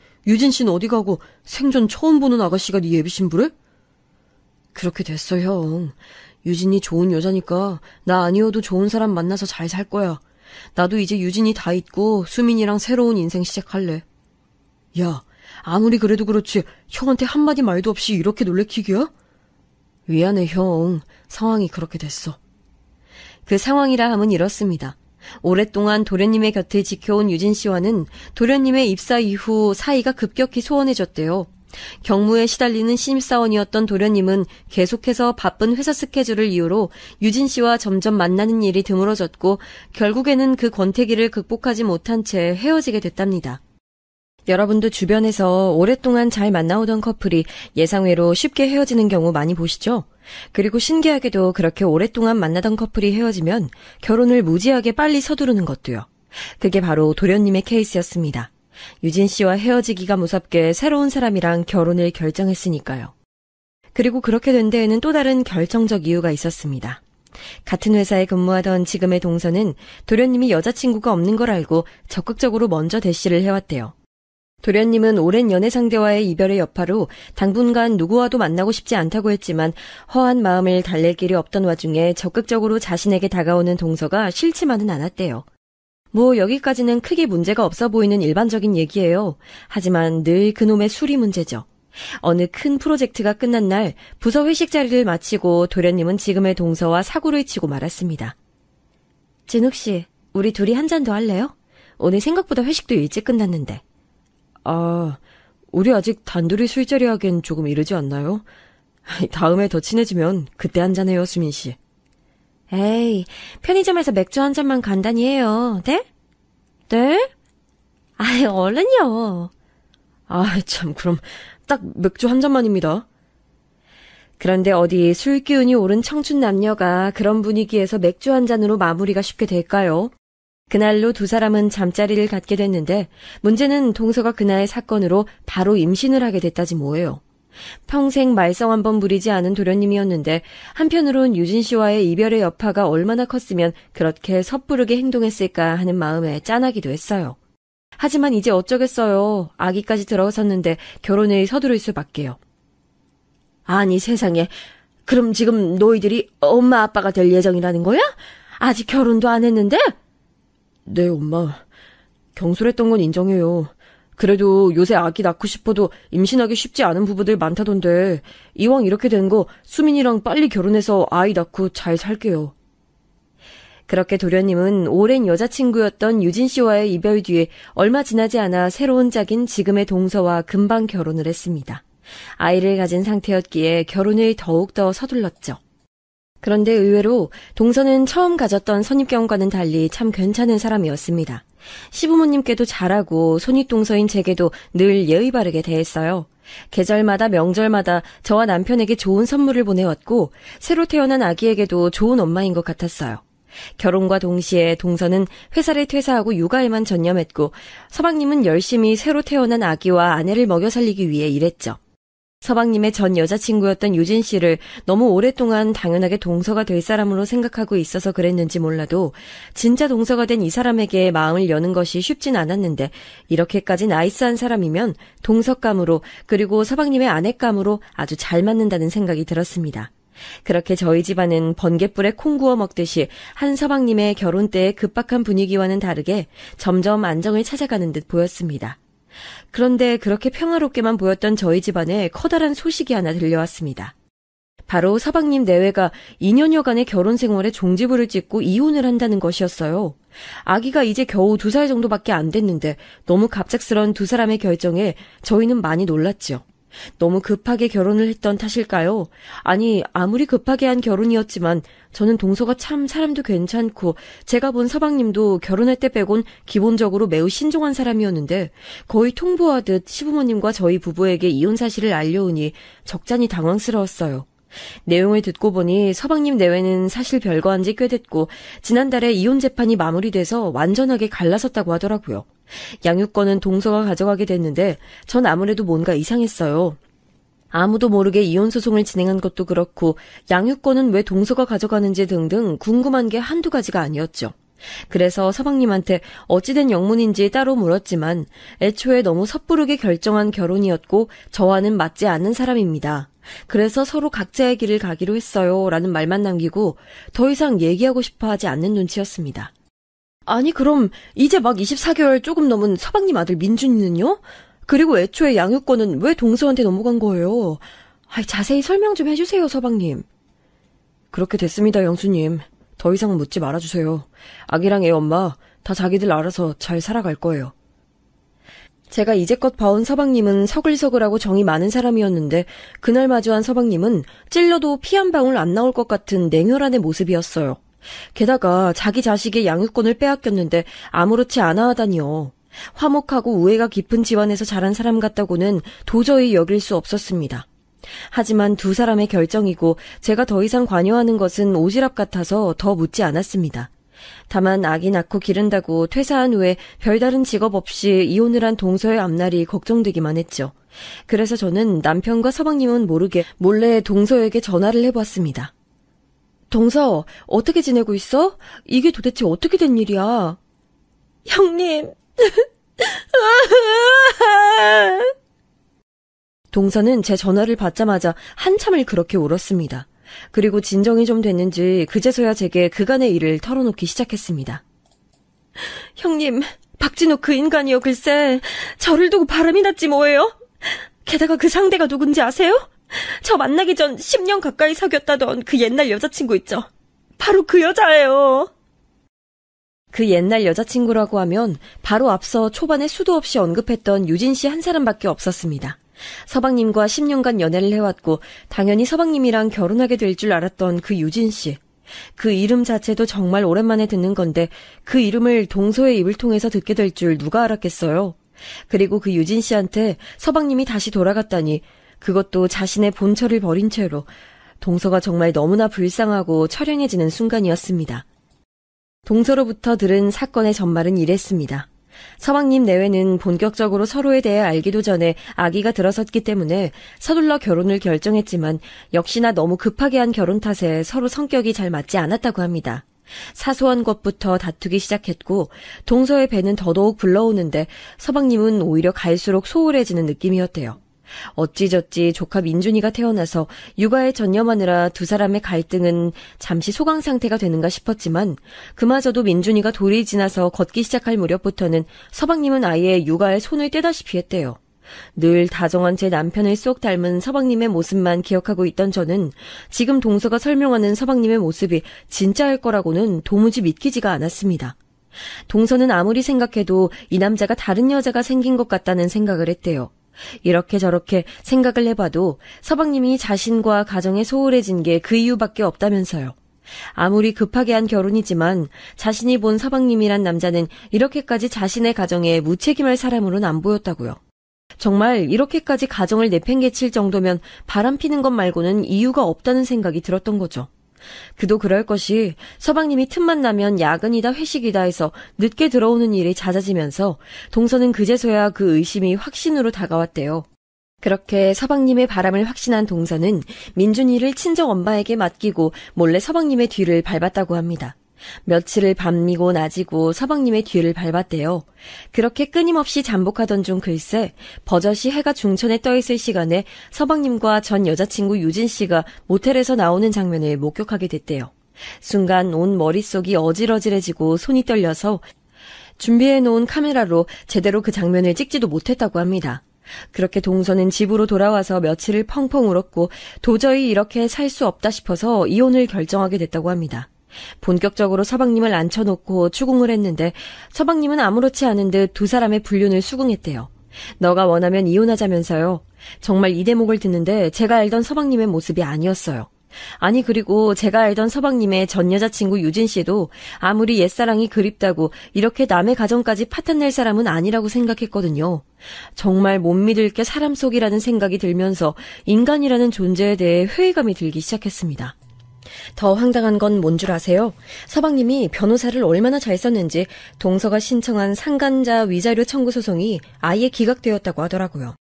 어디 가고 생전 처음 보는 아가씨가 네 예비 신부래? 그렇게 됐어, 형. 유진이 좋은 여자니까 나 아니어도 좋은 사람 만나서 잘 살 거야. 나도 이제 유진이 다 있고 수민이랑 새로운 인생 시작할래. 야, 아무리 그래도 그렇지 형한테 한마디 말도 없이 이렇게 놀래키기야? 미안해, 형. 상황이 그렇게 됐어. 그 상황이라 함은 이렇습니다. 오랫동안 도련님의 곁을 지켜온 유진 씨와는 도련님의 입사 이후 사이가 급격히 소원해졌대요. 경무에 시달리는 신입사원이었던 도련님은 계속해서 바쁜 회사 스케줄을 이유로 유진 씨와 점점 만나는 일이 드물어졌고 결국에는 그 권태기를 극복하지 못한 채 헤어지게 됐답니다. 여러분도 주변에서 오랫동안 잘 만나오던 커플이 예상외로 쉽게 헤어지는 경우 많이 보시죠? 그리고 신기하게도 그렇게 오랫동안 만나던 커플이 헤어지면 결혼을 무지하게 빨리 서두르는 것도요. 그게 바로 도련님의 케이스였습니다. 유진 씨와 헤어지기가 무섭게 새로운 사람이랑 결혼을 결정했으니까요. 그리고 그렇게 된 데에는 또 다른 결정적 이유가 있었습니다. 같은 회사에 근무하던 지금의 동서는 도련님이 여자친구가 없는 걸 알고 적극적으로 먼저 대시를 해왔대요. 도련님은 오랜 연애 상대와의 이별의 여파로 당분간 누구와도 만나고 싶지 않다고 했지만 허한 마음을 달랠 길이 없던 와중에 적극적으로 자신에게 다가오는 동서가 싫지만은 않았대요. 뭐 여기까지는 크게 문제가 없어 보이는 일반적인 얘기예요. 하지만 늘 그놈의 술이 문제죠. 어느 큰 프로젝트가 끝난 날 부서 회식 자리를 마치고 도련님은 지금의 동서와 사고를 치고 말았습니다. 진욱 씨, 우리 둘이 한 잔 더 할래요? 오늘 생각보다 회식도 일찍 끝났는데. 아, 우리 아직 단둘이 술자리 하기엔 조금 이르지 않나요? 다음에 더 친해지면 그때 한 잔해요, 수민 씨. 에이, 편의점에서 맥주 한 잔만 간단히 해요. 네? 네? 아이, 얼른요. 아, 참, 그럼 딱 맥주 한 잔만입니다. 그런데 어디 술 기운이 오른 청춘 남녀가 그런 분위기에서 맥주 한 잔으로 마무리가 쉽게 될까요? 그날로 두 사람은 잠자리를 갖게 됐는데 문제는 동서가 그날 사건으로 바로 임신을 하게 됐다지 뭐예요. 평생 말썽 한 번 부리지 않은 도련님이었는데 한편으론 유진 씨와의 이별의 여파가 얼마나 컸으면 그렇게 섣부르게 행동했을까 하는 마음에 짠하기도 했어요. 하지만 이제 어쩌겠어요. 아기까지 들어섰는데 결혼을 서두를 수밖에요. 아니 세상에, 그럼 지금 너희들이 엄마 아빠가 될 예정이라는 거야? 아직 결혼도 안 했는데? 네, 엄마. 경솔했던 건 인정해요. 그래도 요새 아기 낳고 싶어도 임신하기 쉽지 않은 부부들 많다던데 이왕 이렇게 된 거 수민이랑 빨리 결혼해서 아이 낳고 잘 살게요. 그렇게 도련님은 오랜 여자친구였던 유진 씨와의 이별 뒤에 얼마 지나지 않아 새로운 짝인 지금의 동서와 금방 결혼을 했습니다. 아이를 가진 상태였기에 결혼을 더욱더 서둘렀죠. 그런데 의외로 동서는 처음 가졌던 선입견과는 달리 참 괜찮은 사람이었습니다. 시부모님께도 잘하고 손윗동서인 제게도 늘 예의 바르게 대했어요. 계절마다 명절마다 저와 남편에게 좋은 선물을 보내왔고 새로 태어난 아기에게도 좋은 엄마인 것 같았어요. 결혼과 동시에 동서는 회사를 퇴사하고 육아에만 전념했고 서방님은 열심히 새로 태어난 아기와 아내를 먹여 살리기 위해 일했죠. 서방님의 전 여자친구였던 유진 씨를 너무 오랫동안 당연하게 동서가 될 사람으로 생각하고 있어서 그랬는지 몰라도 진짜 동서가 된 이 사람에게 마음을 여는 것이 쉽진 않았는데 이렇게까지 나이스한 사람이면 동서감으로 그리고 서방님의 아내감으로 아주 잘 맞는다는 생각이 들었습니다. 그렇게 저희 집안은 번갯불에 콩 구워 먹듯이 한 서방님의 결혼 때의 급박한 분위기와는 다르게 점점 안정을 찾아가는 듯 보였습니다. 그런데 그렇게 평화롭게만 보였던 저희 집안에 커다란 소식이 하나 들려왔습니다. 바로 서방님 내외가 2년여간의 결혼 생활에 종지부를 찍고 이혼을 한다는 것이었어요. 아기가 이제 겨우 2살 정도밖에 안 됐는데 너무 갑작스런 두 사람의 결정에 저희는 많이 놀랐죠. 너무 급하게 결혼을 했던 탓일까요? 아니, 아무리 급하게 한 결혼이었지만 저는 동서가 참 사람도 괜찮고 제가 본 서방님도 결혼할 때 빼곤 기본적으로 매우 신중한 사람이었는데 거의 통보하듯 시부모님과 저희 부부에게 이혼 사실을 알려오니 적잖이 당황스러웠어요. 내용을 듣고 보니 서방님 내외는 사실 별거한 지 꽤 됐고 지난달에 이혼 재판이 마무리돼서 완전하게 갈라섰다고 하더라고요. 양육권은 동서가 가져가게 됐는데 전 아무래도 뭔가 이상했어요. 아무도 모르게 이혼 소송을 진행한 것도 그렇고 양육권은 왜 동서가 가져가는지 등등 궁금한 게 한두 가지가 아니었죠. 그래서 서방님한테 어찌된 영문인지 따로 물었지만 애초에 너무 섣부르게 결정한 결혼이었고 저와는 맞지 않는 사람입니다. 그래서 서로 각자의 길을 가기로 했어요 라는 말만 남기고 더 이상 얘기하고 싶어 하지 않는 눈치였습니다. 아니 그럼 이제 막 24개월 조금 넘은 서방님 아들 민준이는요? 그리고 애초에 양육권은 왜 동서한테 넘어간 거예요? 자세히 설명 좀 해주세요 서방님. 그렇게 됐습니다 영수님. 더 이상 묻지 말아주세요. 아기랑 애 엄마 다 자기들 알아서 잘 살아갈 거예요. 제가 이제껏 봐온 서방님은 서글서글하고 정이 많은 사람이었는데 그날 마주한 서방님은 찔러도 피 한 방울 안 나올 것 같은 냉혈한의 모습이었어요. 게다가 자기 자식의 양육권을 빼앗겼는데 아무렇지 않아 하다니요. 화목하고 우애가 깊은 집안에서 자란 사람 같다고는 도저히 여길 수 없었습니다. 하지만 두 사람의 결정이고 제가 더 이상 관여하는 것은 오지랖 같아서 더 묻지 않았습니다. 다만 아기 낳고 기른다고 퇴사한 후에 별다른 직업 없이 이혼을 한 동서의 앞날이 걱정되기만 했죠. 그래서 저는 남편과 서방님은 모르게 몰래 동서에게 전화를 해보았습니다. 동서, 어떻게 지내고 있어? 이게 도대체 어떻게 된 일이야? 형님. 동서는 제 전화를 받자마자 한참을 그렇게 울었습니다. 그리고 진정이 좀 됐는지 그제서야 제게 그간의 일을 털어놓기 시작했습니다. 형님, 박진우 그 인간이요 글쎄 저를 두고 바람이 났지 뭐예요? 게다가 그 상대가 누군지 아세요? 저 만나기 전 10년 가까이 사귀었다던 그 옛날 여자친구 있죠? 바로 그 여자예요. 그 옛날 여자친구라고 하면 바로 앞서 초반에 수도 없이 언급했던 유진 씨 한 사람밖에 없었습니다. 서방님과 10년간 연애를 해왔고 당연히 서방님이랑 결혼하게 될 줄 알았던 그 유진 씨. 그 이름 자체도 정말 오랜만에 듣는 건데 그 이름을 동서의 입을 통해서 듣게 될 줄 누가 알았겠어요. 그리고 그 유진 씨한테 서방님이 다시 돌아갔다니 그것도 자신의 본처를 버린 채로 동서가 정말 너무나 불쌍하고 처량해지는 순간이었습니다. 동서로부터 들은 사건의 전말은 이랬습니다. 서방님 내외는 본격적으로 서로에 대해 알기도 전에 아기가 들어섰기 때문에 서둘러 결혼을 결정했지만 역시나 너무 급하게 한 결혼 탓에 서로 성격이 잘 맞지 않았다고 합니다. 사소한 것부터 다투기 시작했고 동서의 배는 더더욱 불러오는데 서방님은 오히려 갈수록 소홀해지는 느낌이었대요. 어찌저찌 조카 민준이가 태어나서 육아에 전념하느라 두 사람의 갈등은 잠시 소강 상태가 되는가 싶었지만 그마저도 민준이가 돌이 지나서 걷기 시작할 무렵부터는 서방님은 아예 육아에 손을 떼다시피 했대요. 늘 다정한 제 남편을 쏙 닮은 서방님의 모습만 기억하고 있던 저는 지금 동서가 설명하는 서방님의 모습이 진짜일 거라고는 도무지 믿기지가 않았습니다. 동서는 아무리 생각해도 이 남자가 다른 여자가 생긴 것 같다는 생각을 했대요. 이렇게 저렇게 생각을 해봐도 서방님이 자신과 가정에 소홀해진 게 그 이유밖에 없다면서요. 아무리 급하게 한 결혼이지만 자신이 본 서방님이란 남자는 이렇게까지 자신의 가정에 무책임할 사람으로는 안 보였다고요. 정말 이렇게까지 가정을 내팽개칠 정도면 바람피는 것 말고는 이유가 없다는 생각이 들었던 거죠. 그도 그럴 것이 서방님이 틈만 나면 야근이다 회식이다 해서 늦게 들어오는 일이 잦아지면서 동서는 그제서야 그 의심이 확신으로 다가왔대요. 그렇게 서방님의 바람을 확신한 동서는 민준이를 친정엄마에게 맡기고 몰래 서방님의 뒤를 밟았다고 합니다. 며칠을 밤이고 낮이고 서방님의 뒤를 밟았대요. 그렇게 끊임없이 잠복하던 중 글쎄 버젓이 해가 중천에 떠있을 시간에 서방님과 전 여자친구 유진 씨가 모텔에서 나오는 장면을 목격하게 됐대요. 순간 온 머릿속이 어질어질해지고 손이 떨려서 준비해놓은 카메라로 제대로 그 장면을 찍지도 못했다고 합니다. 그렇게 동서는 집으로 돌아와서 며칠을 펑펑 울었고 도저히 이렇게 살 수 없다 싶어서 이혼을 결정하게 됐다고 합니다. 본격적으로 서방님을 앉혀놓고 추궁을 했는데 서방님은 아무렇지 않은 듯 두 사람의 불륜을 수긍했대요. 너가 원하면 이혼하자면서요. 정말 이 대목을 듣는데 제가 알던 서방님의 모습이 아니었어요. 아니 그리고 제가 알던 서방님의 전 여자친구 유진 씨도 아무리 옛사랑이 그립다고 이렇게 남의 가정까지 파탄낼 사람은 아니라고 생각했거든요. 정말 못 믿을 게 사람 속이라는 생각이 들면서 인간이라는 존재에 대해 회의감이 들기 시작했습니다. 더 황당한 건 뭔 줄 아세요? 서방님이 변호사를 얼마나 잘 썼는지 동서가 신청한 상간자 위자료 청구 소송이 아예 기각되었다고 하더라고요.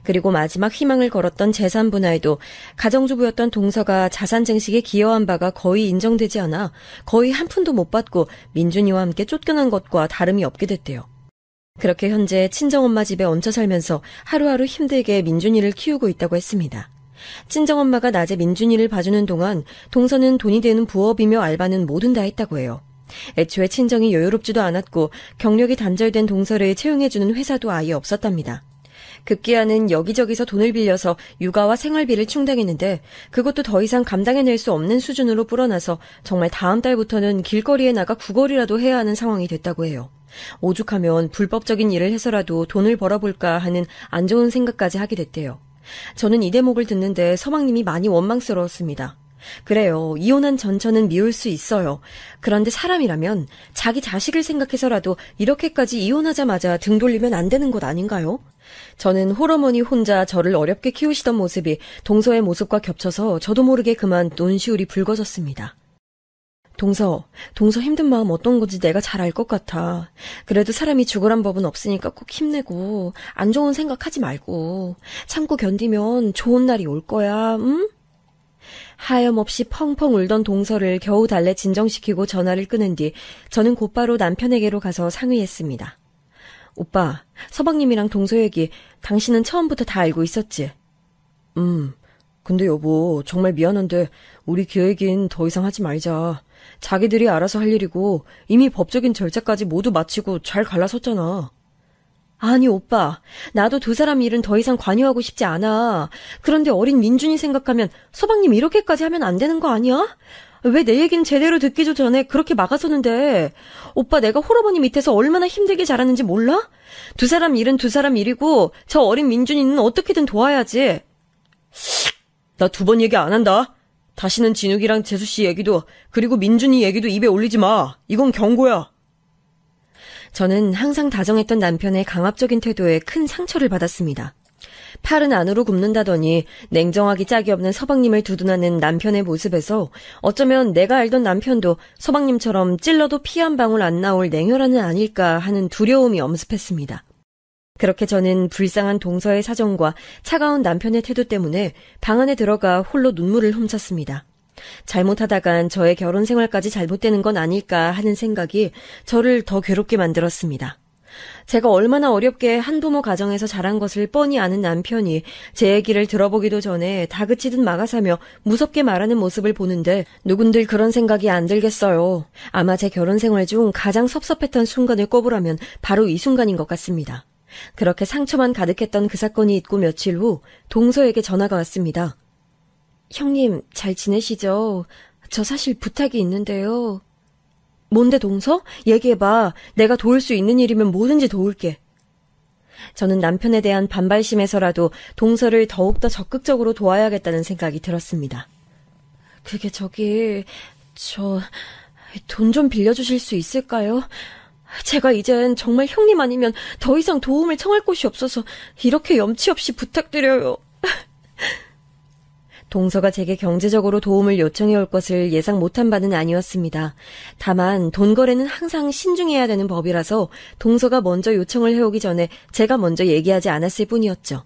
그리고 마지막 희망을 걸었던 재산 분할도 가정주부였던 동서가 자산 증식에 기여한 바가 거의 인정되지 않아 거의 한 푼도 못 받고 민준이와 함께 쫓겨난 것과 다름이 없게 됐대요. 그렇게 현재 친정엄마 집에 얹혀 살면서 하루하루 힘들게 민준이를 키우고 있다고 했습니다. 친정엄마가 낮에 민준이를 봐주는 동안 동서는 돈이 되는 부업이며 알바는 뭐든 다 했다고 해요. 애초에 친정이 여유롭지도 않았고 경력이 단절된 동서를 채용해주는 회사도 아예 없었답니다. 급기야는 여기저기서 돈을 빌려서 육아와 생활비를 충당했는데 그것도 더 이상 감당해낼 수 없는 수준으로 불어나서 정말 다음 달부터는 길거리에 나가 구걸이라도 해야 하는 상황이 됐다고 해요. 오죽하면 불법적인 일을 해서라도 돈을 벌어볼까 하는 안 좋은 생각까지 하게 됐대요. 저는 이 대목을 듣는데 서방님이 많이 원망스러웠습니다. 그래요. 이혼한 전처는 미울 수 있어요. 그런데 사람이라면 자기 자식을 생각해서라도 이렇게까지 이혼하자마자 등 돌리면 안 되는 것 아닌가요? 저는 홀어머니 혼자 저를 어렵게 키우시던 모습이 동서의 모습과 겹쳐서 저도 모르게 그만 논시울이 붉어졌습니다. 동서 힘든 마음 어떤 건지 내가 잘 알 것 같아. 그래도 사람이 죽으란 법은 없으니까 꼭 힘내고 안 좋은 생각하지 말고 참고 견디면 좋은 날이 올 거야. 응? 하염없이 펑펑 울던 동서를 겨우 달래 진정시키고 전화를 끊은 뒤 저는 곧바로 남편에게로 가서 상의했습니다. 오빠, 서방님이랑 동서 얘기 당신은 처음부터 다 알고 있었지? 근데 여보, 정말 미안한데 우리 그 얘긴 더 이상 하지 말자. 자기들이 알아서 할 일이고 이미 법적인 절차까지 모두 마치고 잘 갈라섰잖아. 아니 오빠, 나도 두 사람 일은 더 이상 관여하고 싶지 않아. 그런데 어린 민준이 생각하면 서방님 이렇게까지 하면 안 되는 거 아니야? 왜 내 얘기는 제대로 듣기도 전에 그렇게 막아서는데? 오빠 내가 홀어머니 밑에서 얼마나 힘들게 자랐는지 몰라? 두 사람 일은 두 사람 일이고 저 어린 민준이는 어떻게든 도와야지. 나 2번 얘기 안 한다. 다시는 진욱이랑 재수씨 얘기도 그리고 민준이 얘기도 입에 올리지 마. 이건 경고야. 저는 항상 다정했던 남편의 강압적인 태도에 큰 상처를 받았습니다. 팔은 안으로 굽는다더니 냉정하기 짝이 없는 서방님을 두둔하는 남편의 모습에서 어쩌면 내가 알던 남편도 서방님처럼 찔러도 피 한 방울 안 나올 냉혈한은 아닐까 하는 두려움이 엄습했습니다. 그렇게 저는 불쌍한 동서의 사정과 차가운 남편의 태도 때문에 방 안에 들어가 홀로 눈물을 훔쳤습니다. 잘못하다간 저의 결혼 생활까지 잘못되는 건 아닐까 하는 생각이 저를 더 괴롭게 만들었습니다. 제가 얼마나 어렵게 한부모 가정에서 자란 것을 뻔히 아는 남편이 제 얘기를 들어보기도 전에 다그치듯 막아서며 무섭게 말하는 모습을 보는데 누군들 그런 생각이 안 들겠어요. 아마 제 결혼 생활 중 가장 섭섭했던 순간을 꼽으라면 바로 이 순간인 것 같습니다. 그렇게 상처만 가득했던 그 사건이 있고 며칠 후 동서에게 전화가 왔습니다. 형님, 잘 지내시죠? 저 사실 부탁이 있는데요. 뭔데 동서? 얘기해봐. 내가 도울 수 있는 일이면 뭐든지 도울게. 저는 남편에 대한 반발심에서라도 동서를 더욱더 적극적으로 도와야겠다는 생각이 들었습니다. 그게 저 돈 좀 빌려주실 수 있을까요? 제가 이젠 정말 형님 아니면 더 이상 도움을 청할 곳이 없어서 이렇게 염치 없이 부탁드려요. 동서가 제게 경제적으로 도움을 요청해 올 것을 예상 못한 바는 아니었습니다. 다만 돈 거래는 항상 신중해야 되는 법이라서 동서가 먼저 요청을 해오기 전에 제가 먼저 얘기하지 않았을 뿐이었죠.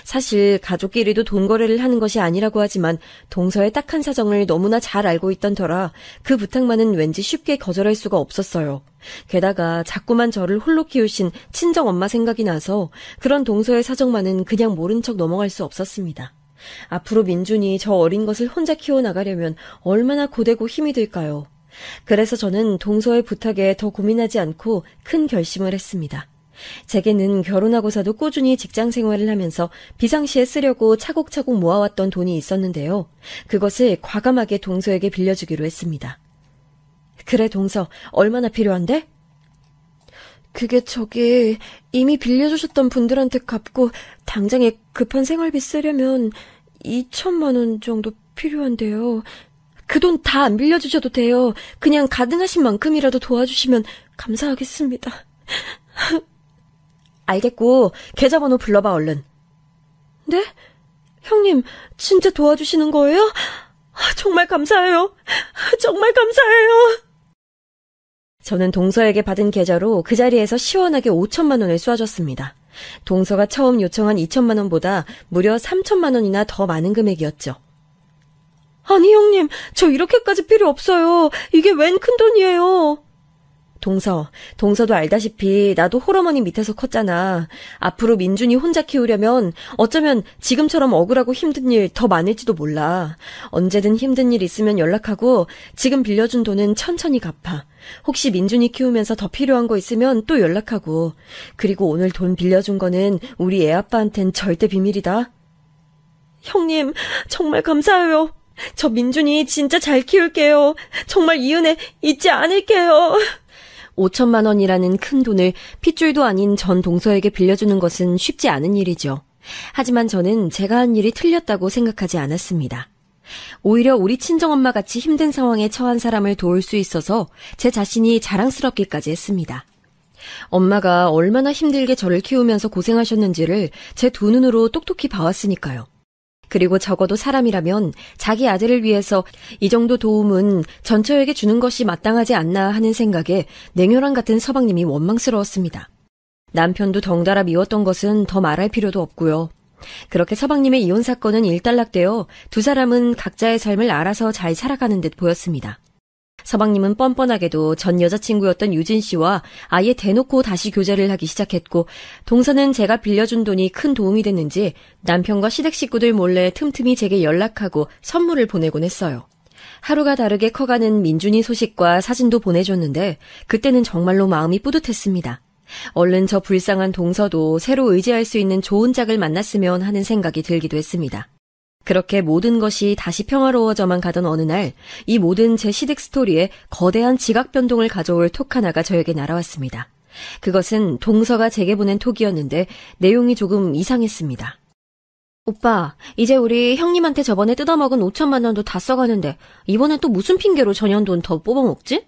사실 가족끼리도 돈 거래를 하는 것이 아니라고 하지만 동서의 딱한 사정을 너무나 잘 알고 있던 터라 그 부탁만은 왠지 쉽게 거절할 수가 없었어요. 게다가 자꾸만 저를 홀로 키우신 친정엄마 생각이 나서 그런 동서의 사정만은 그냥 모른 척 넘어갈 수 없었습니다. 앞으로 민준이 저 어린 것을 혼자 키워나가려면 얼마나 고되고 힘이 들까요? 그래서 저는 동서의 부탁에 더 고민하지 않고 큰 결심을 했습니다. 제게는 결혼하고서도 꾸준히 직장 생활을 하면서 비상시에 쓰려고 차곡차곡 모아왔던 돈이 있었는데요. 그것을 과감하게 동서에게 빌려주기로 했습니다. 그래, 동서, 얼마나 필요한데? 그게 이미 빌려주셨던 분들한테 갚고 당장에 급한 생활비 쓰려면 2천만 원 정도 필요한데요. 그 돈 다 안 빌려주셔도 돼요. 그냥 가능하신 만큼이라도 도와주시면 감사하겠습니다. 알겠고, 계좌번호 불러봐, 얼른. 네? 형님, 진짜 도와주시는 거예요? 정말 감사해요. 정말 감사해요. 저는 동서에게 받은 계좌로 그 자리에서 시원하게 5천만 원을 쏘아줬습니다. 동서가 처음 요청한 2천만 원보다 무려 3천만 원이나 더 많은 금액이었죠. 아니 형님, 저 이렇게까지 필요 없어요. 이게 웬 큰돈이에요. 동서도 알다시피 나도 홀어머니 밑에서 컸잖아. 앞으로 민준이 혼자 키우려면 어쩌면 지금처럼 억울하고 힘든 일 더 많을지도 몰라. 언제든 힘든 일 있으면 연락하고 지금 빌려준 돈은 천천히 갚아. 혹시 민준이 키우면서 더 필요한 거 있으면 또 연락하고. 그리고 오늘 돈 빌려준 거는 우리 애아빠한텐 절대 비밀이다. 형님, 정말 감사해요. 저 민준이 진짜 잘 키울게요. 정말 이 은혜 잊지 않을게요. 5천만 원이라는 큰 돈을 핏줄도 아닌 전 동서에게 빌려주는 것은 쉽지 않은 일이죠. 하지만 저는 제가 한 일이 틀렸다고 생각하지 않았습니다. 오히려 우리 친정엄마 같이 힘든 상황에 처한 사람을 도울 수 있어서 제 자신이 자랑스럽기까지 했습니다. 엄마가 얼마나 힘들게 저를 키우면서 고생하셨는지를 제 두 눈으로 똑똑히 봐왔으니까요. 그리고 적어도 사람이라면 자기 아들을 위해서 이 정도 도움은 전처에게 주는 것이 마땅하지 않나 하는 생각에 냉혈한 같은 서방님이 원망스러웠습니다. 남편도 덩달아 미웠던 것은 더 말할 필요도 없고요. 그렇게 서방님의 이혼 사건은 일단락되어 두 사람은 각자의 삶을 알아서 잘 살아가는 듯 보였습니다. 서방님은 뻔뻔하게도 전 여자친구였던 유진 씨와 아예 대놓고 다시 교제를 하기 시작했고, 동서는 제가 빌려준 돈이 큰 도움이 됐는지 남편과 시댁 식구들 몰래 틈틈이 제게 연락하고 선물을 보내곤 했어요. 하루가 다르게 커가는 민준이 소식과 사진도 보내줬는데 그때는 정말로 마음이 뿌듯했습니다. 얼른 저 불쌍한 동서도 새로 의지할 수 있는 좋은 짝을 만났으면 하는 생각이 들기도 했습니다. 그렇게 모든 것이 다시 평화로워져만 가던 어느 날, 이 모든 제 시댁 스토리에 거대한 지각 변동을 가져올 톡 하나가 저에게 날아왔습니다. 그것은 동서가 제게 보낸 톡이었는데 내용이 조금 이상했습니다. 오빠, 이제 우리 형님한테 저번에 뜯어먹은 5천만 원도 다 써가는데 이번엔 또 무슨 핑계로 전현돈 더 뽑아먹지?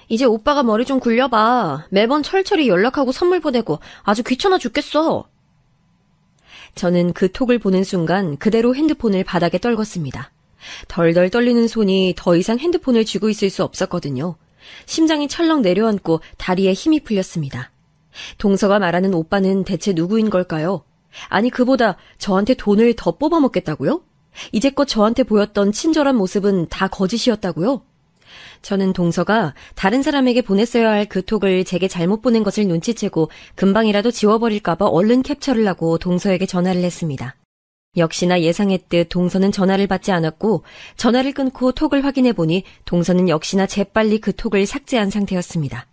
이제 오빠가 머리 좀 굴려봐. 매번 철철이 연락하고 선물 보내고 아주 귀찮아 죽겠어. 저는 그 톡을 보는 순간 그대로 핸드폰을 바닥에 떨궜습니다. 덜덜 떨리는 손이 더 이상 핸드폰을 쥐고 있을 수 없었거든요. 심장이 철렁 내려앉고 다리에 힘이 풀렸습니다. 동서가 말하는 오빠는 대체 누구인 걸까요? 아니, 그보다 저한테 돈을 더 뽑아먹겠다고요? 이제껏 저한테 보였던 친절한 모습은 다 거짓이었다고요? 저는 동서가 다른 사람에게 보냈어야 할 그 톡을 제게 잘못 보낸 것을 눈치채고 금방이라도 지워버릴까봐 얼른 캡처를 하고 동서에게 전화를 했습니다. 역시나 예상했듯 동서는 전화를 받지 않았고 전화를 끊고 톡을 확인해보니 동서는 역시나 재빨리 그 톡을 삭제한 상태였습니다.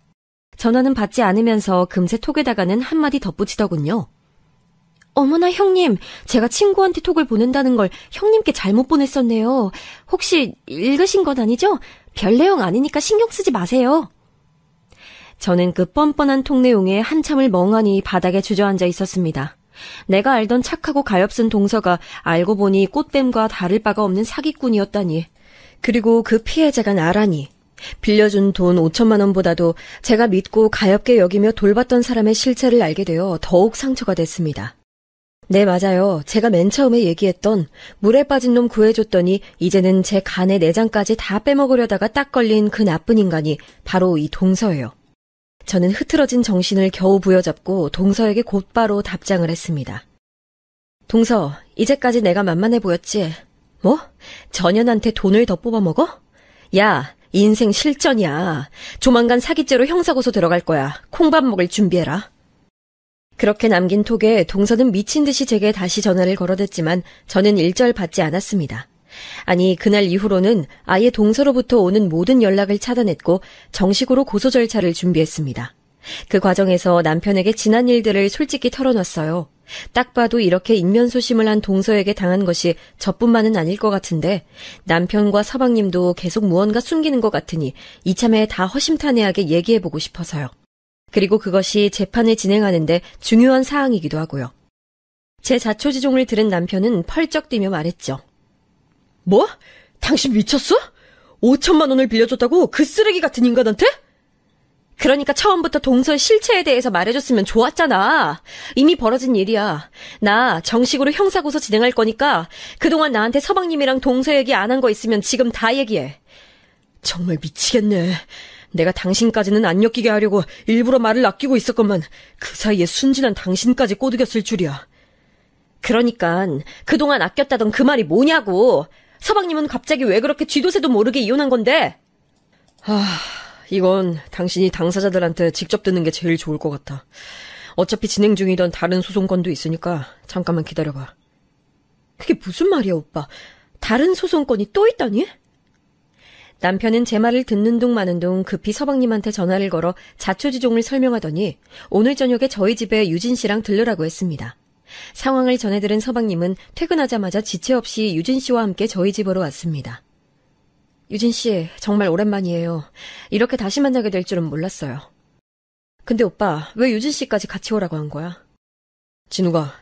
전화는 받지 않으면서 금세 톡에다가는 한마디 덧붙이더군요. 어머나 형님, 제가 친구한테 톡을 보낸다는 걸 형님께 잘못 보냈었네요. 혹시 읽으신 건 아니죠? 별 내용 아니니까 신경 쓰지 마세요. 저는 그 뻔뻔한 톡 내용에 한참을 멍하니 바닥에 주저앉아 있었습니다. 내가 알던 착하고 가엾은 동서가 알고 보니 꽃뱀과 다를 바가 없는 사기꾼이었다니. 그리고 그 피해자가 나라니. 빌려준 돈 5천만 원보다도 제가 믿고 가엾게 여기며 돌봤던 사람의 실체를 알게 되어 더욱 상처가 됐습니다. 네, 맞아요. 제가 맨 처음에 얘기했던 물에 빠진 놈 구해줬더니 이제는 제 간의 내장까지 다 빼먹으려다가 딱 걸린 그 나쁜 인간이 바로 이 동서예요. 저는 흐트러진 정신을 겨우 부여잡고 동서에게 곧바로 답장을 했습니다. 동서, 이제까지 내가 만만해 보였지? 뭐? 전현한테 돈을 더 뽑아먹어? 야, 인생 실전이야. 조만간 사기죄로 형사고소 들어갈 거야. 콩밥 먹을 준비해라. 그렇게 남긴 톡에 동서는 미친 듯이 제게 다시 전화를 걸어댔지만 저는 일절 받지 않았습니다. 아니, 그날 이후로는 아예 동서로부터 오는 모든 연락을 차단했고 정식으로 고소 절차를 준비했습니다. 그 과정에서 남편에게 지난 일들을 솔직히 털어놨어요. 딱 봐도 이렇게 인면소심을 한 동서에게 당한 것이 저뿐만은 아닐 것 같은데 남편과 서방님도 계속 무언가 숨기는 것 같으니 이참에 다 허심탄회하게 얘기해보고 싶어서요. 그리고 그것이 재판을 진행하는데 중요한 사항이기도 하고요. 제 자초지종을 들은 남편은 펄쩍 뛰며 말했죠. 뭐? 당신 미쳤어? 5천만 원을 빌려줬다고 그 쓰레기 같은 인간한테? 그러니까 처음부터 동서의 실체에 대해서 말해줬으면 좋았잖아. 이미 벌어진 일이야. 나 정식으로 형사고소 진행할 거니까 그동안 나한테 서방님이랑 동서 얘기 안 한 거 있으면 지금 다 얘기해. 정말 미치겠네. 내가 당신까지는 안 엮이게 하려고 일부러 말을 아끼고 있었건만 그 사이에 순진한 당신까지 꼬드겼을 줄이야. 그러니깐 그동안 아꼈다던 그 말이 뭐냐고. 서방님은 갑자기 왜 그렇게 쥐도새도 모르게 이혼한 건데? 이건 당신이 당사자들한테 직접 듣는 게 제일 좋을 것 같아. 어차피 진행 중이던 다른 소송건도 있으니까 잠깐만 기다려봐. 그게 무슨 말이야, 오빠? 다른 소송건이 또 있다니? 남편은 제 말을 듣는 둥 마는 둥 급히 서방님한테 전화를 걸어 자초지종을 설명하더니 오늘 저녁에 저희 집에 유진 씨랑 들르라고 했습니다. 상황을 전해들은 서방님은 퇴근하자마자 지체 없이 유진 씨와 함께 저희 집으로 왔습니다. 유진 씨, 정말 오랜만이에요. 이렇게 다시 만나게 될 줄은 몰랐어요. 근데 오빠, 왜 유진 씨까지 같이 오라고 한 거야? 진우가,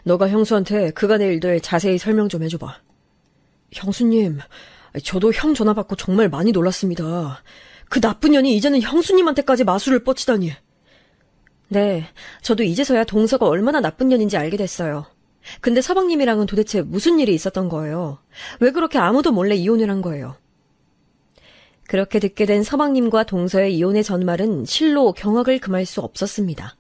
너가 형수한테 그간의 일들 자세히 설명 좀 해줘봐. 형수님, 저도 형 전화 받고 정말 많이 놀랐습니다. 그 나쁜 년이 이제는 형수님한테까지 마술을 뻗치다니. 네, 저도 이제서야 동서가 얼마나 나쁜 년인지 알게 됐어요. 근데 서방님이랑은 도대체 무슨 일이 있었던 거예요? 왜 그렇게 아무도 몰래 이혼을 한 거예요? 그렇게 듣게 된 서방님과 동서의 이혼의 전말은 실로 경악을 금할 수 없었습니다.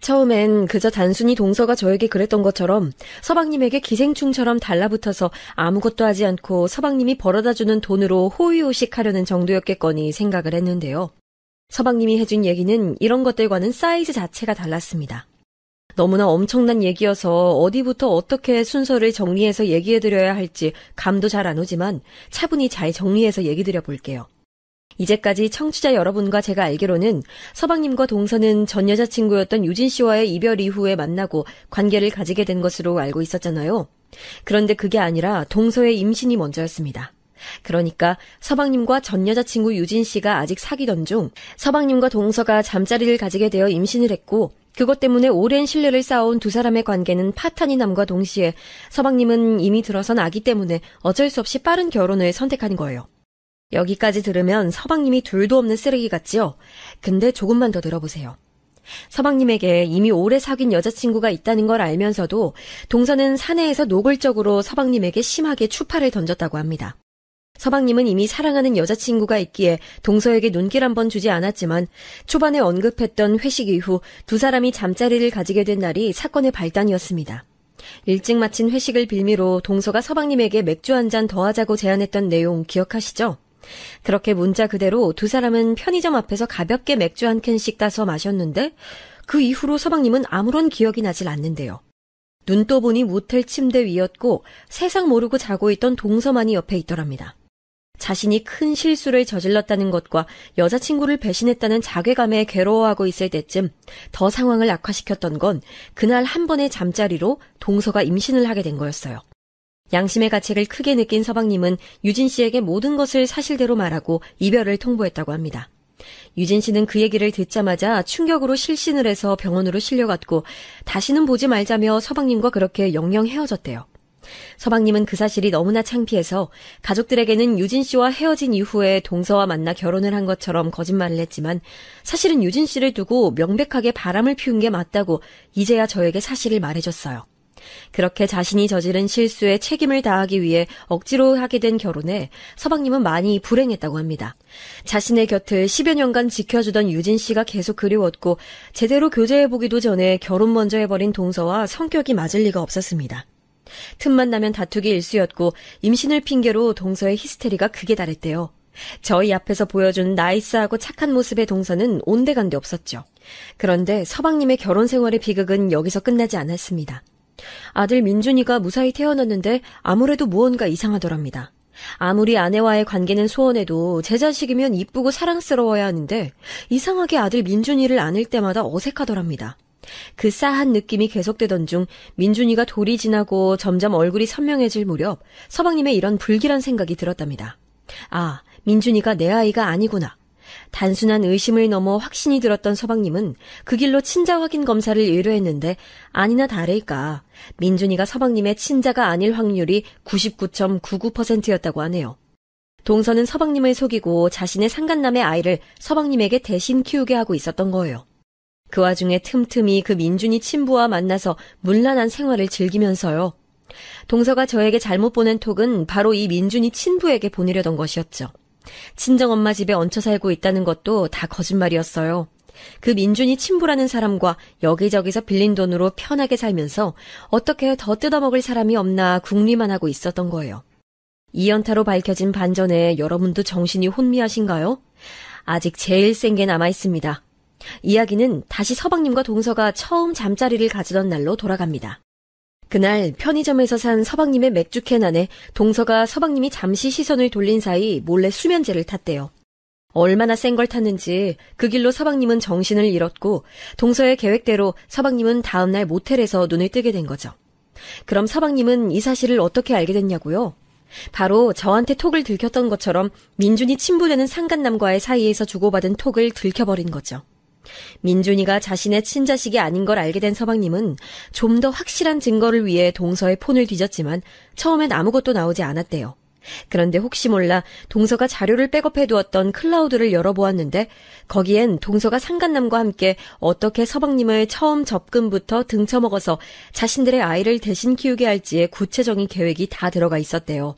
처음엔 그저 단순히 동서가 저에게 그랬던 것처럼 서방님에게 기생충처럼 달라붙어서 아무것도 하지 않고 서방님이 벌어다주는 돈으로 호의호식하려는 정도였겠거니 생각을 했는데요. 서방님이 해준 얘기는 이런 것들과는 사이즈 자체가 달랐습니다. 너무나 엄청난 얘기여서 어디부터 어떻게 순서를 정리해서 얘기해드려야 할지 감도 잘 안 오지만 차분히 잘 정리해서 얘기드려 볼게요. 이제까지 청취자 여러분과 제가 알기로는 서방님과 동서는 전 여자친구였던 유진 씨와의 이별 이후에 만나고 관계를 가지게 된 것으로 알고 있었잖아요. 그런데 그게 아니라 동서의 임신이 먼저였습니다. 그러니까 서방님과 전 여자친구 유진 씨가 아직 사귀던 중 서방님과 동서가 잠자리를 가지게 되어 임신을 했고, 그것 때문에 오랜 신뢰를 쌓아온 두 사람의 관계는 파탄이 남과 동시에 서방님은 이미 들어선 아기 때문에 어쩔 수 없이 빠른 결혼을 선택한 거예요. 여기까지 들으면 서방님이 둘도 없는 쓰레기 같지요? 근데 조금만 더 들어보세요. 서방님에게 이미 오래 사귄 여자친구가 있다는 걸 알면서도 동서는 사내에서 노골적으로 서방님에게 심하게 추파를 던졌다고 합니다. 서방님은 이미 사랑하는 여자친구가 있기에 동서에게 눈길 한번 주지 않았지만 초반에 언급했던 회식 이후 두 사람이 잠자리를 가지게 된 날이 사건의 발단이었습니다. 일찍 마친 회식을 빌미로 동서가 서방님에게 맥주 한 잔 더 하자고 제안했던 내용 기억하시죠? 그렇게 문자 그대로 두 사람은 편의점 앞에서 가볍게 맥주 한 캔씩 따서 마셨는데 그 이후로 서방님은 아무런 기억이 나질 않는데요. 눈 떠보니 모텔 침대 위였고 세상 모르고 자고 있던 동서만이 옆에 있더랍니다. 자신이 큰 실수를 저질렀다는 것과 여자친구를 배신했다는 자괴감에 괴로워하고 있을 때쯤 더 상황을 악화시켰던 건 그날 한 번의 잠자리로 동서가 임신을 하게 된 거였어요. 양심의 가책을 크게 느낀 서방님은 유진 씨에게 모든 것을 사실대로 말하고 이별을 통보했다고 합니다. 유진 씨는 그 얘기를 듣자마자 충격으로 실신을 해서 병원으로 실려갔고 다시는 보지 말자며 서방님과 그렇게 영영 헤어졌대요. 서방님은 그 사실이 너무나 창피해서 가족들에게는 유진 씨와 헤어진 이후에 동서와 만나 결혼을 한 것처럼 거짓말을 했지만 사실은 유진 씨를 두고 명백하게 바람을 피운 게 맞다고 이제야 저에게 사실을 말해줬어요. 그렇게 자신이 저지른 실수에 책임을 다하기 위해 억지로 하게 된 결혼에 서방님은 많이 불행했다고 합니다. 자신의 곁을 10여 년간 지켜주던 유진 씨가 계속 그리웠고 제대로 교제해보기도 전에 결혼 먼저 해버린 동서와 성격이 맞을 리가 없었습니다. 틈만 나면 다투기 일쑤였고 임신을 핑계로 동서의 히스테리가 극에 달했대요. 저희 앞에서 보여준 나이스하고 착한 모습의 동서는 온데간데 없었죠. 그런데 서방님의 결혼 생활의 비극은 여기서 끝나지 않았습니다. 아들 민준이가 무사히 태어났는데 아무래도 무언가 이상하더랍니다. 아무리 아내와의 관계는 소원해도 제 자식이면 이쁘고 사랑스러워야 하는데 이상하게 아들 민준이를 안을 때마다 어색하더랍니다. 그 싸한 느낌이 계속되던 중 민준이가 돌이 지나고 점점 얼굴이 선명해질 무렵 서방님의 이런 불길한 생각이 들었답니다. 아, 민준이가 내 아이가 아니구나. 단순한 의심을 넘어 확신이 들었던 서방님은 그 길로 친자 확인 검사를 의뢰했는데 아니나 다를까 민준이가 서방님의 친자가 아닐 확률이 99.99%였다고 하네요. 동서는 서방님을 속이고 자신의 상간남의 아이를 서방님에게 대신 키우게 하고 있었던 거예요. 그 와중에 틈틈이 그 민준이 친부와 만나서 문란한 생활을 즐기면서요. 동서가 저에게 잘못 보낸 톡은 바로 이 민준이 친부에게 보내려던 것이었죠. 친정엄마 집에 얹혀 살고 있다는 것도 다 거짓말이었어요. 그 민준이 친부라는 사람과 여기저기서 빌린 돈으로 편하게 살면서 어떻게 더 뜯어먹을 사람이 없나 궁리만 하고 있었던 거예요. 이 연타로 밝혀진 반전에 여러분도 정신이 혼미하신가요? 아직 제일 센 게 남아있습니다. 이야기는 다시 서방님과 동서가 처음 잠자리를 가지던 날로 돌아갑니다. 그날 편의점에서 산 서방님의 맥주캔 안에 동서가 서방님이 잠시 시선을 돌린 사이 몰래 수면제를 탔대요. 얼마나 센 걸 탔는지 그 길로 서방님은 정신을 잃었고 동서의 계획대로 서방님은 다음날 모텔에서 눈을 뜨게 된 거죠. 그럼 서방님은 이 사실을 어떻게 알게 됐냐고요? 바로 저한테 톡을 들켰던 것처럼 민준이 친부되는 상간남과의 사이에서 주고받은 톡을 들켜버린 거죠. 민준이가 자신의 친자식이 아닌 걸 알게 된 서방님은 좀 더 확실한 증거를 위해 동서의 폰을 뒤졌지만 처음엔 아무것도 나오지 않았대요. 그런데 혹시 몰라 동서가 자료를 백업해두었던 클라우드를 열어보았는데 거기엔 동서가 상간남과 함께 어떻게 서방님을 처음 접근부터 등쳐먹어서 자신들의 아이를 대신 키우게 할지의 구체적인 계획이 다 들어가 있었대요.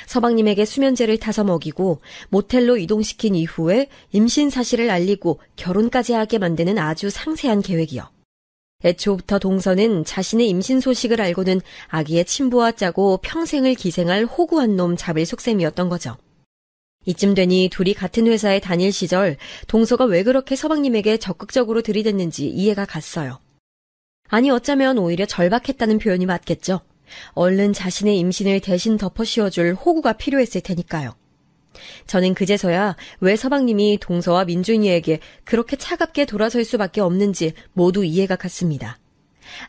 서방님에게 수면제를 타서 먹이고 모텔로 이동시킨 이후에 임신 사실을 알리고 결혼까지 하게 만드는 아주 상세한 계획이요. 애초부터 동서는 자신의 임신 소식을 알고는 아기의 친부와 짜고 평생을 기생할 호구한 놈 잡을 속셈이었던 거죠. 이쯤 되니 둘이 같은 회사에 다닐 시절 동서가 왜 그렇게 서방님에게 적극적으로 들이댔는지 이해가 갔어요. 아니 어쩌면 오히려 절박했다는 표현이 맞겠죠. 얼른 자신의 임신을 대신 덮어 씌워줄 호구가 필요했을 테니까요. 저는 그제서야 왜 서방님이 동서와 민준이에게 그렇게 차갑게 돌아설 수밖에 없는지 모두 이해가 갔습니다.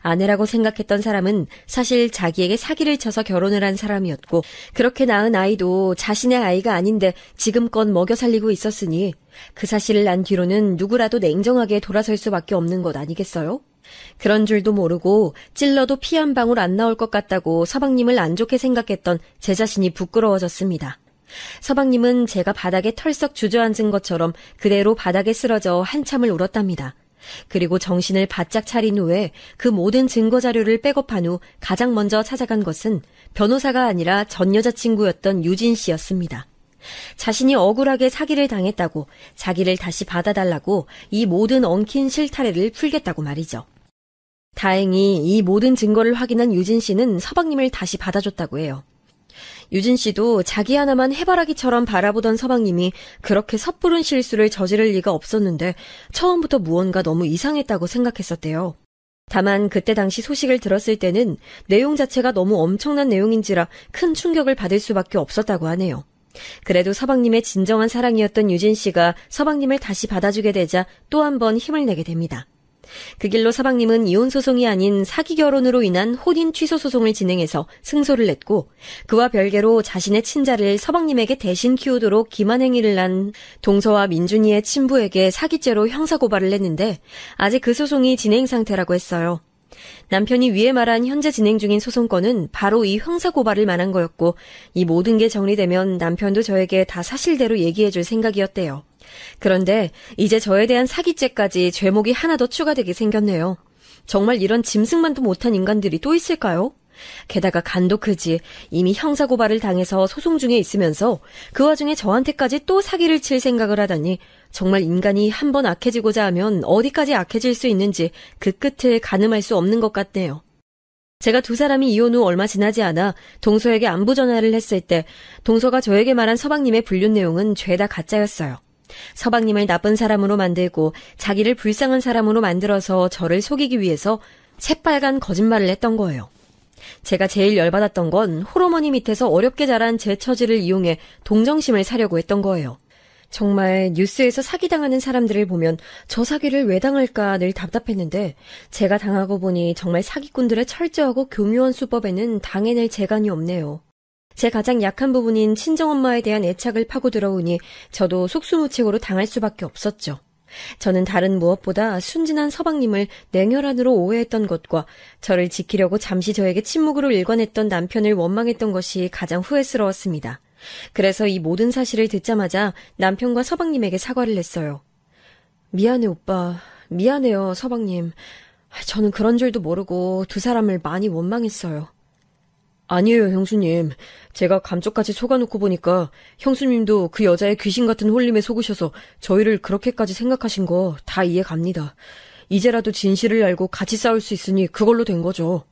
아내라고 생각했던 사람은 사실 자기에게 사기를 쳐서 결혼을 한 사람이었고, 그렇게 낳은 아이도 자신의 아이가 아닌데 지금껏 먹여 살리고 있었으니 그 사실을 안 뒤로는 누구라도 냉정하게 돌아설 수밖에 없는 것 아니겠어요? 그런 줄도 모르고 찔러도 피 한 방울 안 나올 것 같다고 서방님을 안 좋게 생각했던 제 자신이 부끄러워졌습니다. 서방님은 제가 바닥에 털썩 주저앉은 것처럼 그대로 바닥에 쓰러져 한참을 울었답니다. 그리고 정신을 바짝 차린 후에 그 모든 증거 자료를 백업한 후 가장 먼저 찾아간 것은 변호사가 아니라 전 여자친구였던 유진 씨였습니다. 자신이 억울하게 사기를 당했다고, 자기를 다시 받아달라고, 이 모든 엉킨 실타래를 풀겠다고 말이죠. 다행히 이 모든 증거를 확인한 유진 씨는 서방님을 다시 받아줬다고 해요. 유진 씨도 자기 하나만 해바라기처럼 바라보던 서방님이 그렇게 섣부른 실수를 저지를 리가 없었는데 처음부터 무언가 너무 이상했다고 생각했었대요. 다만 그때 당시 소식을 들었을 때는 내용 자체가 너무 엄청난 내용인지라 큰 충격을 받을 수밖에 없었다고 하네요. 그래도 서방님의 진정한 사랑이었던 유진 씨가 서방님을 다시 받아주게 되자 또 한 번 힘을 내게 됩니다. 그 길로 서방님은 이혼 소송이 아닌 사기 결혼으로 인한 혼인 취소 소송을 진행해서 승소를 냈고, 그와 별개로 자신의 친자를 서방님에게 대신 키우도록 기만행위를 한 동서와 민준이의 친부에게 사기죄로 형사고발을 했는데 아직 그 소송이 진행 상태라고 했어요. 남편이 위에 말한 현재 진행 중인 소송건은 바로 이 형사고발을 말한 거였고, 이 모든 게 정리되면 남편도 저에게 다 사실대로 얘기해줄 생각이었대요. 그런데 이제 저에 대한 사기죄까지 죄목이 하나 더 추가되게 생겼네요. 정말 이런 짐승만도 못한 인간들이 또 있을까요? 게다가 간도 크지, 이미 형사고발을 당해서 소송 중에 있으면서 그 와중에 저한테까지 또 사기를 칠 생각을 하다니, 정말 인간이 한번 악해지고자 하면 어디까지 악해질 수 있는지 그 끝을 가늠할 수 없는 것 같네요. 제가 두 사람이 이혼 후 얼마 지나지 않아 동서에게 안부 전화를 했을 때 동서가 저에게 말한 서방님의 불륜 내용은 죄다 가짜였어요. 서방님을 나쁜 사람으로 만들고 자기를 불쌍한 사람으로 만들어서 저를 속이기 위해서 새빨간 거짓말을 했던 거예요. 제가 제일 열받았던 건 홀어머니 밑에서 어렵게 자란 제 처지를 이용해 동정심을 사려고 했던 거예요. 정말 뉴스에서 사기당하는 사람들을 보면 저 사기를 왜 당할까 늘 답답했는데, 제가 당하고 보니 정말 사기꾼들의 철저하고 교묘한 수법에는 당해낼 재간이 없네요. 제 가장 약한 부분인 친정엄마에 대한 애착을 파고 들어오니 저도 속수무책으로 당할 수밖에 없었죠. 저는 다른 무엇보다 순진한 서방님을 냉혈한으로 오해했던 것과 저를 지키려고 잠시 저에게 침묵으로 일관했던 남편을 원망했던 것이 가장 후회스러웠습니다. 그래서 이 모든 사실을 듣자마자 남편과 서방님에게 사과를 했어요. 미안해 오빠, 미안해요 서방님. 저는 그런 줄도 모르고 두 사람을 많이 원망했어요. 아니에요 형수님. 제가 감쪽같이 속아놓고 보니까 형수님도 그 여자의 귀신 같은 홀림에 속으셔서 저희를 그렇게까지 생각하신 거 다 이해 갑니다. 이제라도 진실을 알고 같이 싸울 수 있으니 그걸로 된 거죠.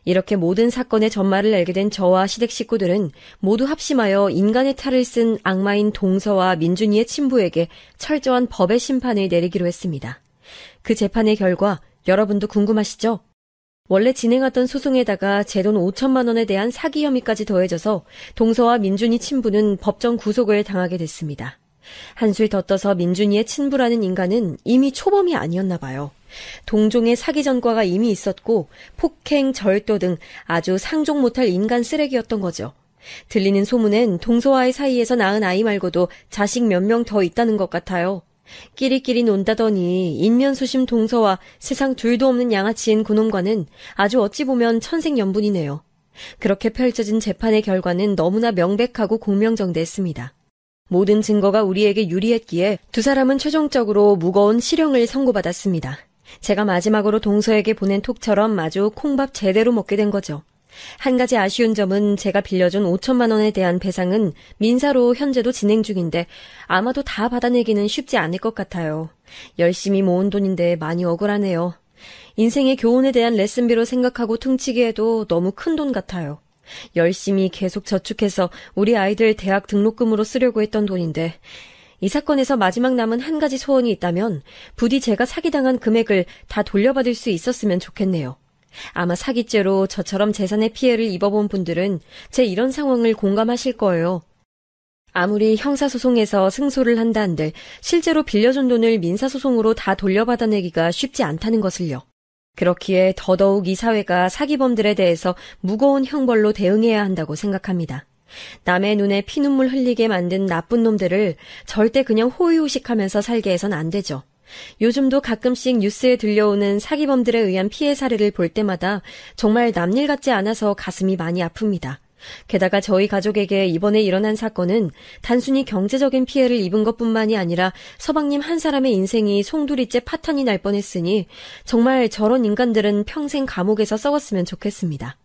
이렇게 모든 사건의 전말을 알게 된 저와 시댁 식구들은 모두 합심하여 인간의 탈을 쓴 악마인 동서와 민준이의 친부에게 철저한 법의 심판을 내리기로 했습니다. 그 재판의 결과 여러분도 궁금하시죠? 원래 진행하던 소송에다가 제 돈 5천만 원에 대한 사기 혐의까지 더해져서 동서와 민준이 친부는 법정 구속을 당하게 됐습니다. 한술 더 떠서 민준이의 친부라는 인간은 이미 초범이 아니었나 봐요. 동종의 사기 전과가 이미 있었고 폭행, 절도 등 아주 상종 못할 인간 쓰레기였던 거죠. 들리는 소문엔 동서와의 사이에서 낳은 아이 말고도 자식 몇 명 더 있다는 것 같아요. 끼리끼리 논다더니 인면수심 동서와 세상 둘도 없는 양아치인 그놈과는 아주 어찌 보면 천생연분이네요. 그렇게 펼쳐진 재판의 결과는 너무나 명백하고 공명정대했습니다. 모든 증거가 우리에게 유리했기에 두 사람은 최종적으로 무거운 실형을 선고받았습니다. 제가 마지막으로 동서에게 보낸 톡처럼 아주 콩밥 제대로 먹게 된 거죠. 한 가지 아쉬운 점은 제가 빌려준 5천만 원에 대한 배상은 민사로 현재도 진행 중인데 아마도 다 받아내기는 쉽지 않을 것 같아요. 열심히 모은 돈인데 많이 억울하네요. 인생의 교훈에 대한 레슨비로 생각하고 퉁치기에도 너무 큰 돈 같아요. 열심히 계속 저축해서 우리 아이들 대학 등록금으로 쓰려고 했던 돈인데, 이 사건에서 마지막 남은 한 가지 소원이 있다면 부디 제가 사기당한 금액을 다 돌려받을 수 있었으면 좋겠네요. 아마 사기죄로 저처럼 재산의 피해를 입어본 분들은 제 이런 상황을 공감하실 거예요. 아무리 형사소송에서 승소를 한다 한들 실제로 빌려준 돈을 민사소송으로 다 돌려받아내기가 쉽지 않다는 것을요. 그렇기에 더더욱 이 사회가 사기범들에 대해서 무거운 형벌로 대응해야 한다고 생각합니다. 남의 눈에 피눈물 흘리게 만든 나쁜 놈들을 절대 그냥 호의호식하면서 살게 해선 안 되죠. 요즘도 가끔씩 뉴스에 들려오는 사기범들에 의한 피해 사례를 볼 때마다 정말 남일 같지 않아서 가슴이 많이 아픕니다. 게다가 저희 가족에게 이번에 일어난 사건은 단순히 경제적인 피해를 입은 것뿐만이 아니라 서방님 한 사람의 인생이 송두리째 파탄이 날 뻔했으니 정말 저런 인간들은 평생 감옥에서 썩었으면 좋겠습니다.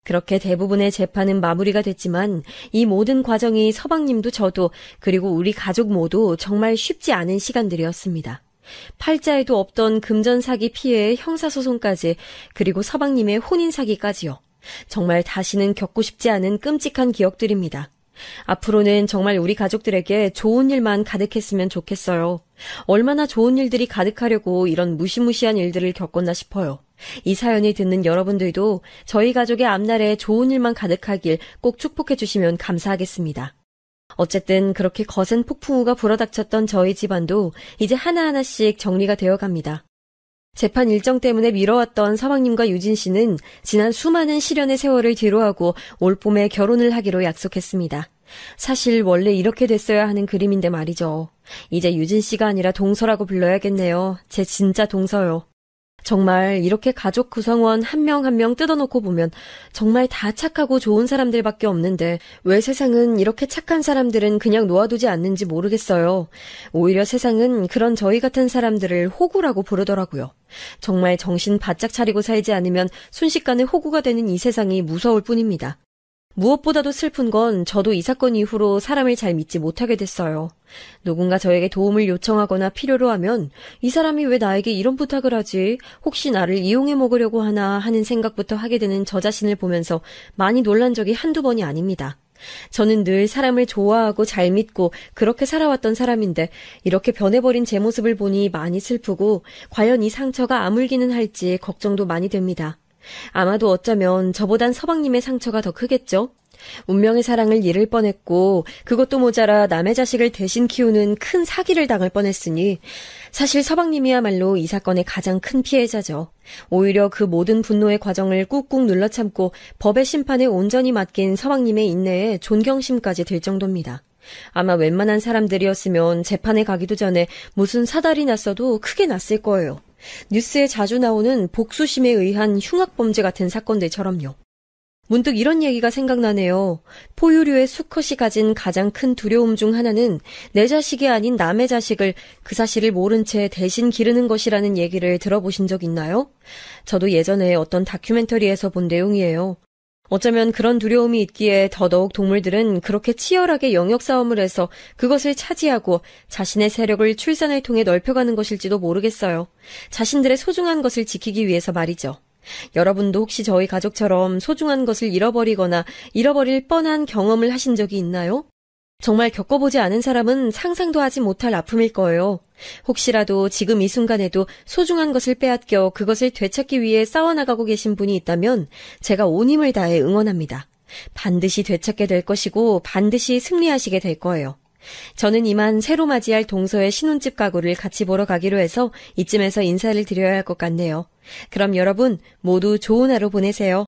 그렇게 대부분의 재판은 마무리가 됐지만 이 모든 과정이 서방님도 저도 그리고 우리 가족 모두 정말 쉽지 않은 시간들이었습니다. 팔자에도 없던 금전 사기 피해의 형사소송까지 그리고 서방님의 혼인 사기까지요. 정말 다시는 겪고 싶지 않은 끔찍한 기억들입니다. 앞으로는 정말 우리 가족들에게 좋은 일만 가득했으면 좋겠어요. 얼마나 좋은 일들이 가득하려고 이런 무시무시한 일들을 겪었나 싶어요. 이 사연이 듣는 여러분들도 저희 가족의 앞날에 좋은 일만 가득하길 꼭 축복해 주시면 감사하겠습니다. 어쨌든 그렇게 거센 폭풍우가 불어닥쳤던 저희 집안도 이제 하나하나씩 정리가 되어갑니다. 재판 일정 때문에 미뤄왔던 서방님과 유진 씨는 지난 수많은 시련의 세월을 뒤로하고 올 봄에 결혼을 하기로 약속했습니다. 사실 원래 이렇게 됐어야 하는 그림인데 말이죠. 이제 유진 씨가 아니라 동서라고 불러야겠네요. 제 진짜 동서요. 정말 이렇게 가족 구성원 한 명 한 명 뜯어놓고 보면 정말 다 착하고 좋은 사람들밖에 없는데 왜 세상은 이렇게 착한 사람들은 그냥 놓아두지 않는지 모르겠어요. 오히려 세상은 그런 저희 같은 사람들을 호구라고 부르더라고요. 정말 정신 바짝 차리고 살지 않으면 순식간에 호구가 되는 이 세상이 무서울 뿐입니다. 무엇보다도 슬픈 건 저도 이 사건 이후로 사람을 잘 믿지 못하게 됐어요. 누군가 저에게 도움을 요청하거나 필요로 하면 이 사람이 왜 나에게 이런 부탁을 하지? 혹시 나를 이용해 먹으려고 하나 하는 생각부터 하게 되는 저 자신을 보면서 많이 놀란 적이 한두 번이 아닙니다. 저는 늘 사람을 좋아하고 잘 믿고 그렇게 살아왔던 사람인데 이렇게 변해버린 제 모습을 보니 많이 슬프고 과연 이 상처가 아물기는 할지 걱정도 많이 됩니다. 아마도 어쩌면 저보단 서방님의 상처가 더 크겠죠? 운명의 사랑을 잃을 뻔했고 그것도 모자라 남의 자식을 대신 키우는 큰 사기를 당할 뻔했으니 사실 서방님이야말로 이 사건의 가장 큰 피해자죠. 오히려 그 모든 분노의 과정을 꾹꾹 눌러 참고 법의 심판에 온전히 맡긴 서방님의 인내에 존경심까지 들 정도입니다. 아마 웬만한 사람들이었으면 재판에 가기도 전에 무슨 사달이 났어도 크게 났을 거예요. 뉴스에 자주 나오는 복수심에 의한 흉악범죄 같은 사건들처럼요. 문득 이런 얘기가 생각나네요. 포유류의 수컷이 가진 가장 큰 두려움 중 하나는 내 자식이 아닌 남의 자식을 그 사실을 모른 채 대신 기르는 것이라는 얘기를 들어보신 적 있나요? 저도 예전에 어떤 다큐멘터리에서 본 내용이에요. 어쩌면 그런 두려움이 있기에 더더욱 동물들은 그렇게 치열하게 영역 싸움을 해서 그것을 차지하고 자신의 세력을 출산을 통해 넓혀가는 것일지도 모르겠어요. 자신들의 소중한 것을 지키기 위해서 말이죠. 여러분도 혹시 저희 가족처럼 소중한 것을 잃어버리거나 잃어버릴 뻔한 경험을 하신 적이 있나요? 정말 겪어보지 않은 사람은 상상도 하지 못할 아픔일 거예요. 혹시라도 지금 이 순간에도 소중한 것을 빼앗겨 그것을 되찾기 위해 싸워나가고 계신 분이 있다면 제가 온 힘을 다해 응원합니다. 반드시 되찾게 될 것이고 반드시 승리하시게 될 거예요. 저는 이만 새로 맞이할 동서의 신혼집 가구를 같이 보러 가기로 해서 이쯤에서 인사를 드려야 할 것 같네요. 그럼 여러분 모두 좋은 하루 보내세요.